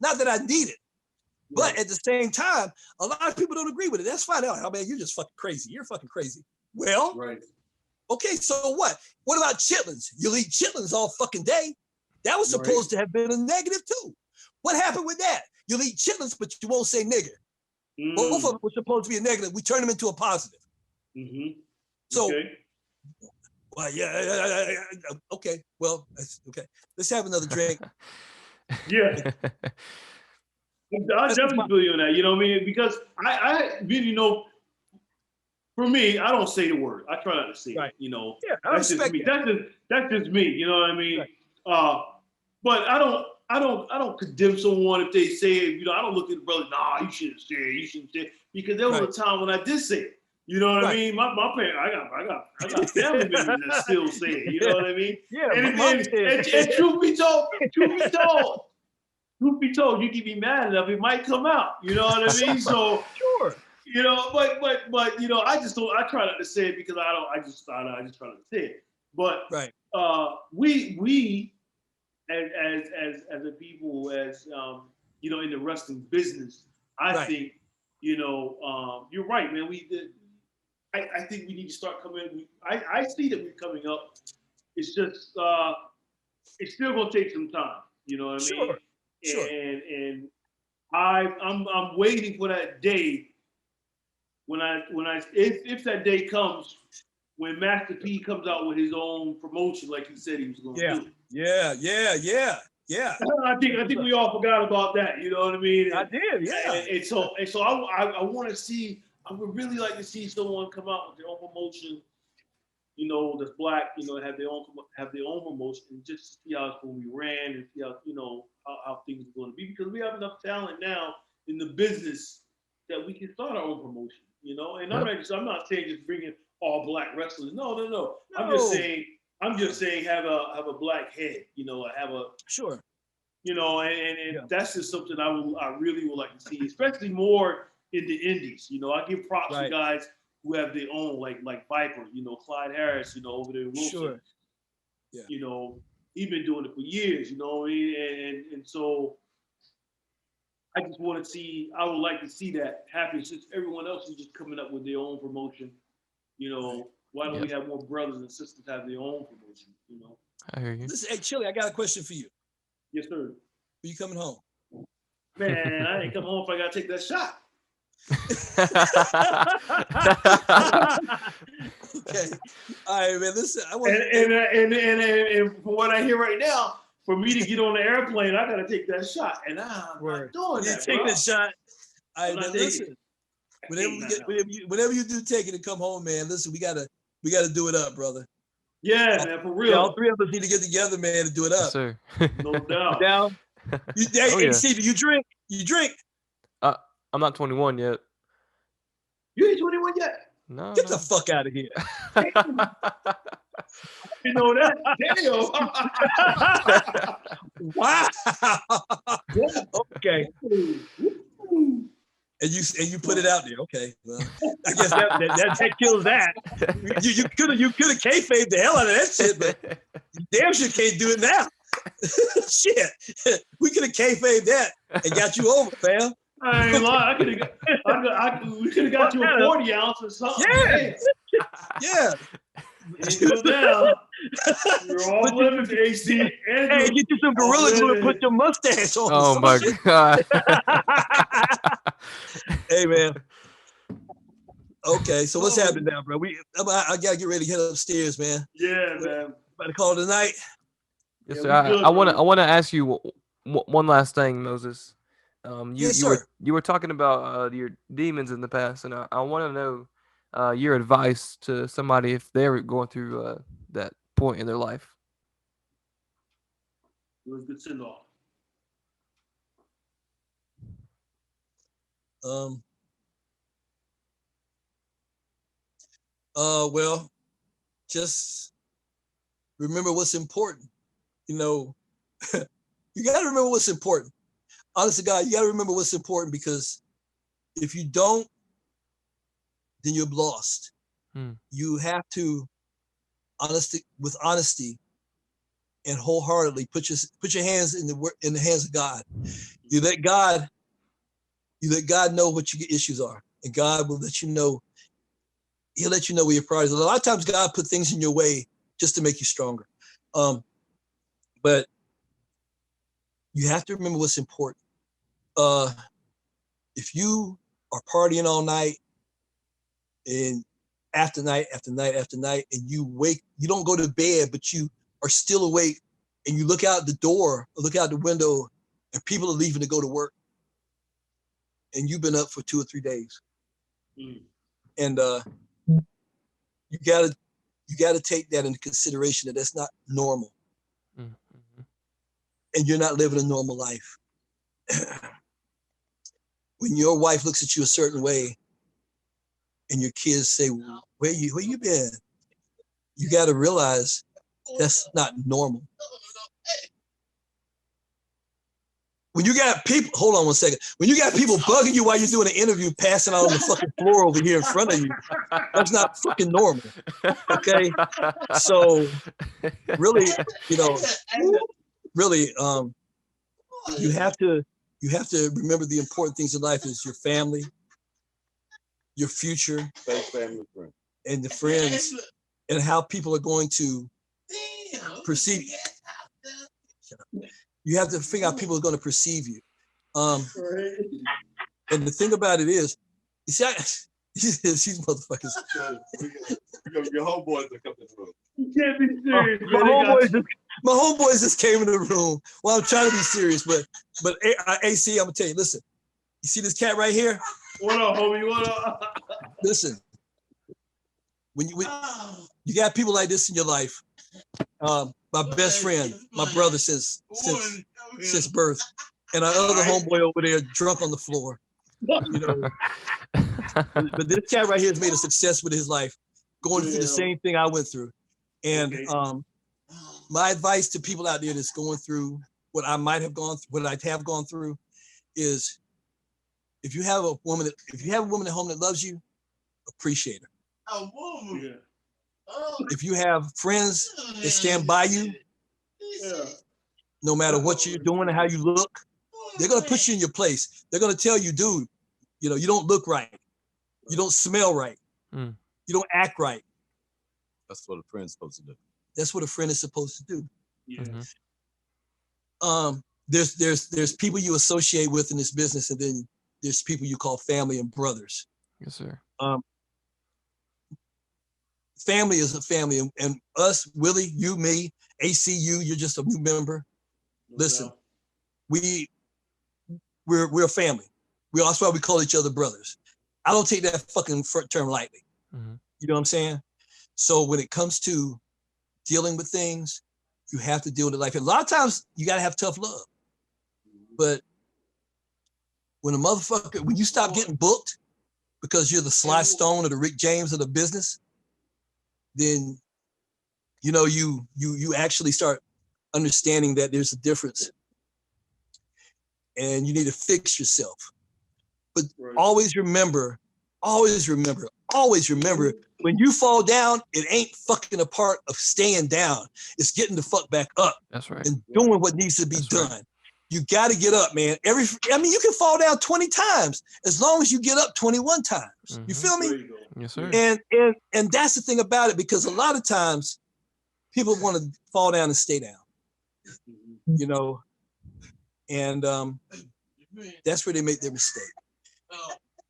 [SPEAKER 3] Not that I need it, but at the same time, a lot of people don't agree with it. That's fine. Oh man, you're just fucking crazy. You're fucking crazy. Well, okay, so what? What about chitlins? You'll eat chitlins all fucking day. That was supposed to have been a negative too. What happened with that? You'll eat chitlins, but you won't say nigger. Both of them were supposed to be a negative. We turn them into a positive. So, well, okay. Well, okay. Let's have another drink.
[SPEAKER 2] Yeah. I definitely feel you on that. You know what I mean? Because I really know, for me, I don't say the word. I try not to say it.
[SPEAKER 3] Yeah,
[SPEAKER 2] that's just me. That's just me. You know what I mean? But I don't condemn someone if they say it. I don't look at the brother. Nah, you shouldn't say it. You shouldn't say it. Because there was a time when I did say it. You know what I mean? My parents, I got family members that still say it. You know what I mean?
[SPEAKER 3] Yeah.
[SPEAKER 2] And truth be told, you can be mad enough, it might come out. You know what I mean? So
[SPEAKER 3] sure.
[SPEAKER 2] But I try not to say it because I just try not to say it. But we as a people, as in the wrestling business, I think, you're right, man. I think we need to start coming. I see that we're coming up. It's just it's still gonna take some time. You know what I mean?
[SPEAKER 3] Sure.
[SPEAKER 2] And I'm waiting for that day if that day comes when Master P comes out with his own promotion like he said he was going to do. Yeah. I think we all forgot about that. You know what I mean?
[SPEAKER 3] I did. Yeah.
[SPEAKER 2] And so I want to see. I would really like to see someone come out with their own promotion. That's black. Have their own promotion and just see how it's going to be ran and see how things are going to be, because we have enough talent now in the business that we can start our own promotion. And I'm not saying just bringing all black wrestlers. No. I'm just saying have a black head. Have a
[SPEAKER 3] sure.
[SPEAKER 2] And that's just something I really would like to see, especially more in the indies. I give props to guys who have their own, like Viper, Clyde Harris, over there in Wilson.
[SPEAKER 3] Sure. Yeah.
[SPEAKER 2] He's been doing it for years, and so I just want to see. I would like to see that happen since everyone else is just coming up with their own promotion. Why don't we have more brothers and sisters have their own promotion?
[SPEAKER 1] I hear you.
[SPEAKER 3] Listen, hey, Chili, I got a question for you.
[SPEAKER 2] Yes, sir.
[SPEAKER 3] Are you coming home?
[SPEAKER 2] Man, I ain't come home if I gotta take that shot.
[SPEAKER 3] Okay. All right, man. Listen, I want
[SPEAKER 2] and from what I hear right now, for me to get on the airplane, I gotta take that shot, and I'm not doing that.
[SPEAKER 3] Take the shot. All right, man.
[SPEAKER 2] Listen.
[SPEAKER 3] Whenever you do take it and come home, man. Listen, we gotta do it up, brother.
[SPEAKER 2] Yeah, man, for real.
[SPEAKER 3] All three of us need to get together, man, and do it up.
[SPEAKER 1] Yes, sir.
[SPEAKER 2] No doubt.
[SPEAKER 3] Down. Hey, Steve, you drink? You drink?
[SPEAKER 1] I'm not 21 yet.
[SPEAKER 2] You ain't 21 yet?
[SPEAKER 1] No.
[SPEAKER 3] Get the fuck out of here.
[SPEAKER 2] You know that? Damn.
[SPEAKER 3] Wow. Okay. And you put it out there. Okay. Well, I guess that kills that. You could have kayfabed the hell out of that shit, but you damn sure can't do it now. Shit. We could have kayfabed that and got you over, fam.
[SPEAKER 2] I ain't lying. We could have got you a 40 ounce or something.
[SPEAKER 3] Yeah. Yeah.
[SPEAKER 2] You're all living the AC.
[SPEAKER 3] Hey, get you some Gorilla Glue and put your mustache on.
[SPEAKER 1] Oh my God.
[SPEAKER 3] Hey, man. Okay, so what's happening now, bro? I gotta get ready to head upstairs, man.
[SPEAKER 2] Yeah, man.
[SPEAKER 3] About to call it a night.
[SPEAKER 1] Yes, sir. I want to ask you one last thing, Moses. You were talking about your demons in the past, and I want to know your advice to somebody if they're going through that point in their life.
[SPEAKER 2] It was a good send off.
[SPEAKER 3] Well, just remember what's important. You got to remember what's important. Honest to God, you got to remember what's important, because if you don't, then you're lost. You have to, with honesty and wholeheartedly, put your hands in the hands of God. You let God know what your issues are, and God will let you know. He'll let you know where your priorities are. A lot of times, God put things in your way just to make you stronger. But you have to remember what's important. If you are partying all night and after night after night after night, and you don't go to bed, but you are still awake, and you look out the door or look out the window, and people are leaving to go to work, and you've been up for 2 or 3 days, and you gotta take that into consideration, that that's not normal, and you're not living a normal life. When your wife looks at you a certain way, and your kids say, where you been? You got to realize that's not normal. When you got people, hold on one second. When you got people bugging you while you're doing an interview, passing out on the fucking floor over here in front of you, that's not fucking normal. Okay? So really, you have to remember the important things in life is your family, your future, and the friends, and how people are going to perceive you. You have to figure out how people are going to perceive you. And the thing about it is, you see, these motherfuckers.
[SPEAKER 4] Your homeboys are coming in the room.
[SPEAKER 2] You can't be serious.
[SPEAKER 3] My homeboys just came in the room. Well, I'm trying to be serious, but AC, I'm gonna tell you. Listen, you see this cat right here?
[SPEAKER 2] What up, homie? What up?
[SPEAKER 3] Listen, when you got people like this in your life, my best friend, my brother since birth, and our other homeboy over there drunk on the floor. But this cat right here has made a success with his life, going through the same thing I went through. And my advice to people out there that's going through what I have gone through is, if you have a woman at home that loves you, appreciate her.
[SPEAKER 2] Yeah.
[SPEAKER 3] If you have friends that stand by you,
[SPEAKER 2] Yeah.
[SPEAKER 3] no matter what you're doing and how you look, they're gonna put you in your place. They're gonna tell you, dude, you know, you don't look right, you don't smell right,
[SPEAKER 1] Mm.
[SPEAKER 3] you don't act right.
[SPEAKER 4] That's what a friend's supposed to do.
[SPEAKER 3] That's what a friend is supposed to do.
[SPEAKER 2] Yeah.
[SPEAKER 3] There's people you associate with in this business, and then there's people you call family and brothers.
[SPEAKER 1] Yes, sir.
[SPEAKER 3] Family is a family, and us, Willie, you, me, ACU, you're just a new member. Listen, we're a family. That's why we call each other brothers. I don't take that fucking term lightly.
[SPEAKER 1] Mm-hmm.
[SPEAKER 3] You know what I'm saying? So when it comes to dealing with things, you have to deal with it like a lot of times you gotta have tough love. But when you stop getting booked because you're the Sly Stone or the Rick James of the business, then you know you actually start understanding that there's a difference, and you need to fix yourself. But always remember, when you fall down, it ain't fucking a part of staying down. It's getting the fuck back up.
[SPEAKER 1] That's right.
[SPEAKER 3] And doing what needs to be done.
[SPEAKER 1] Right.
[SPEAKER 3] You got to get up, man. You can fall down 20 times as long as you get up 21 times. Mm-hmm. You feel me?
[SPEAKER 1] Yes, sir.
[SPEAKER 3] And that's the thing about it, because a lot of times people want to fall down and stay down, you know, and that's where they make their mistake.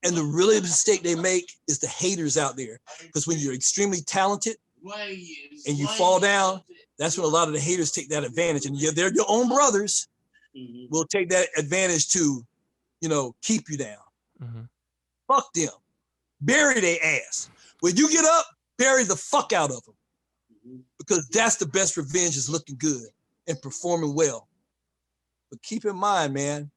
[SPEAKER 3] And the really mistake they make is the haters out there, because when you're extremely talented and you fall down, that's when a lot of the haters take that advantage, and they're your own brothers. Will take that advantage to, you know, keep you down.
[SPEAKER 1] Mm-hmm.
[SPEAKER 3] Fuck them. Bury their ass. When you get up, bury the fuck out of them. Because that's the best revenge, is looking good and performing well. But keep in mind, man,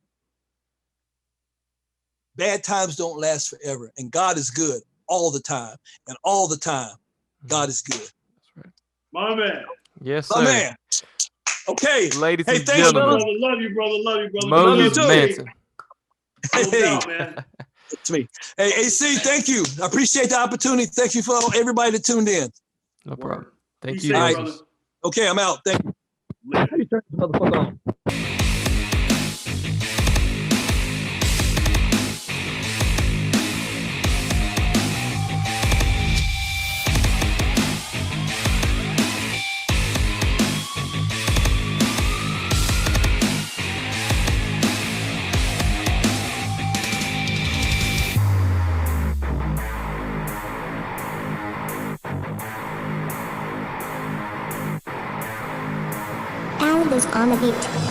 [SPEAKER 3] bad times don't last forever. And God is good all the time. And all the time, God is good.
[SPEAKER 1] That's right.
[SPEAKER 2] My man.
[SPEAKER 1] Yes,
[SPEAKER 3] sir. My man. Okay.
[SPEAKER 1] Ladies and
[SPEAKER 3] thanks,
[SPEAKER 1] gentlemen.
[SPEAKER 3] brother.
[SPEAKER 2] Love you, brother.
[SPEAKER 1] Moses Manson.
[SPEAKER 2] Hey, man.
[SPEAKER 3] It's me. Hey, AC, thank you. I appreciate the opportunity. Thank you for everybody that tuned in.
[SPEAKER 1] No problem. Thank
[SPEAKER 2] Be
[SPEAKER 1] you.
[SPEAKER 2] safe, brother.
[SPEAKER 3] Okay, I'm out. Thank you. How do you turn this motherfucker on?
[SPEAKER 5] Sound is on the beat.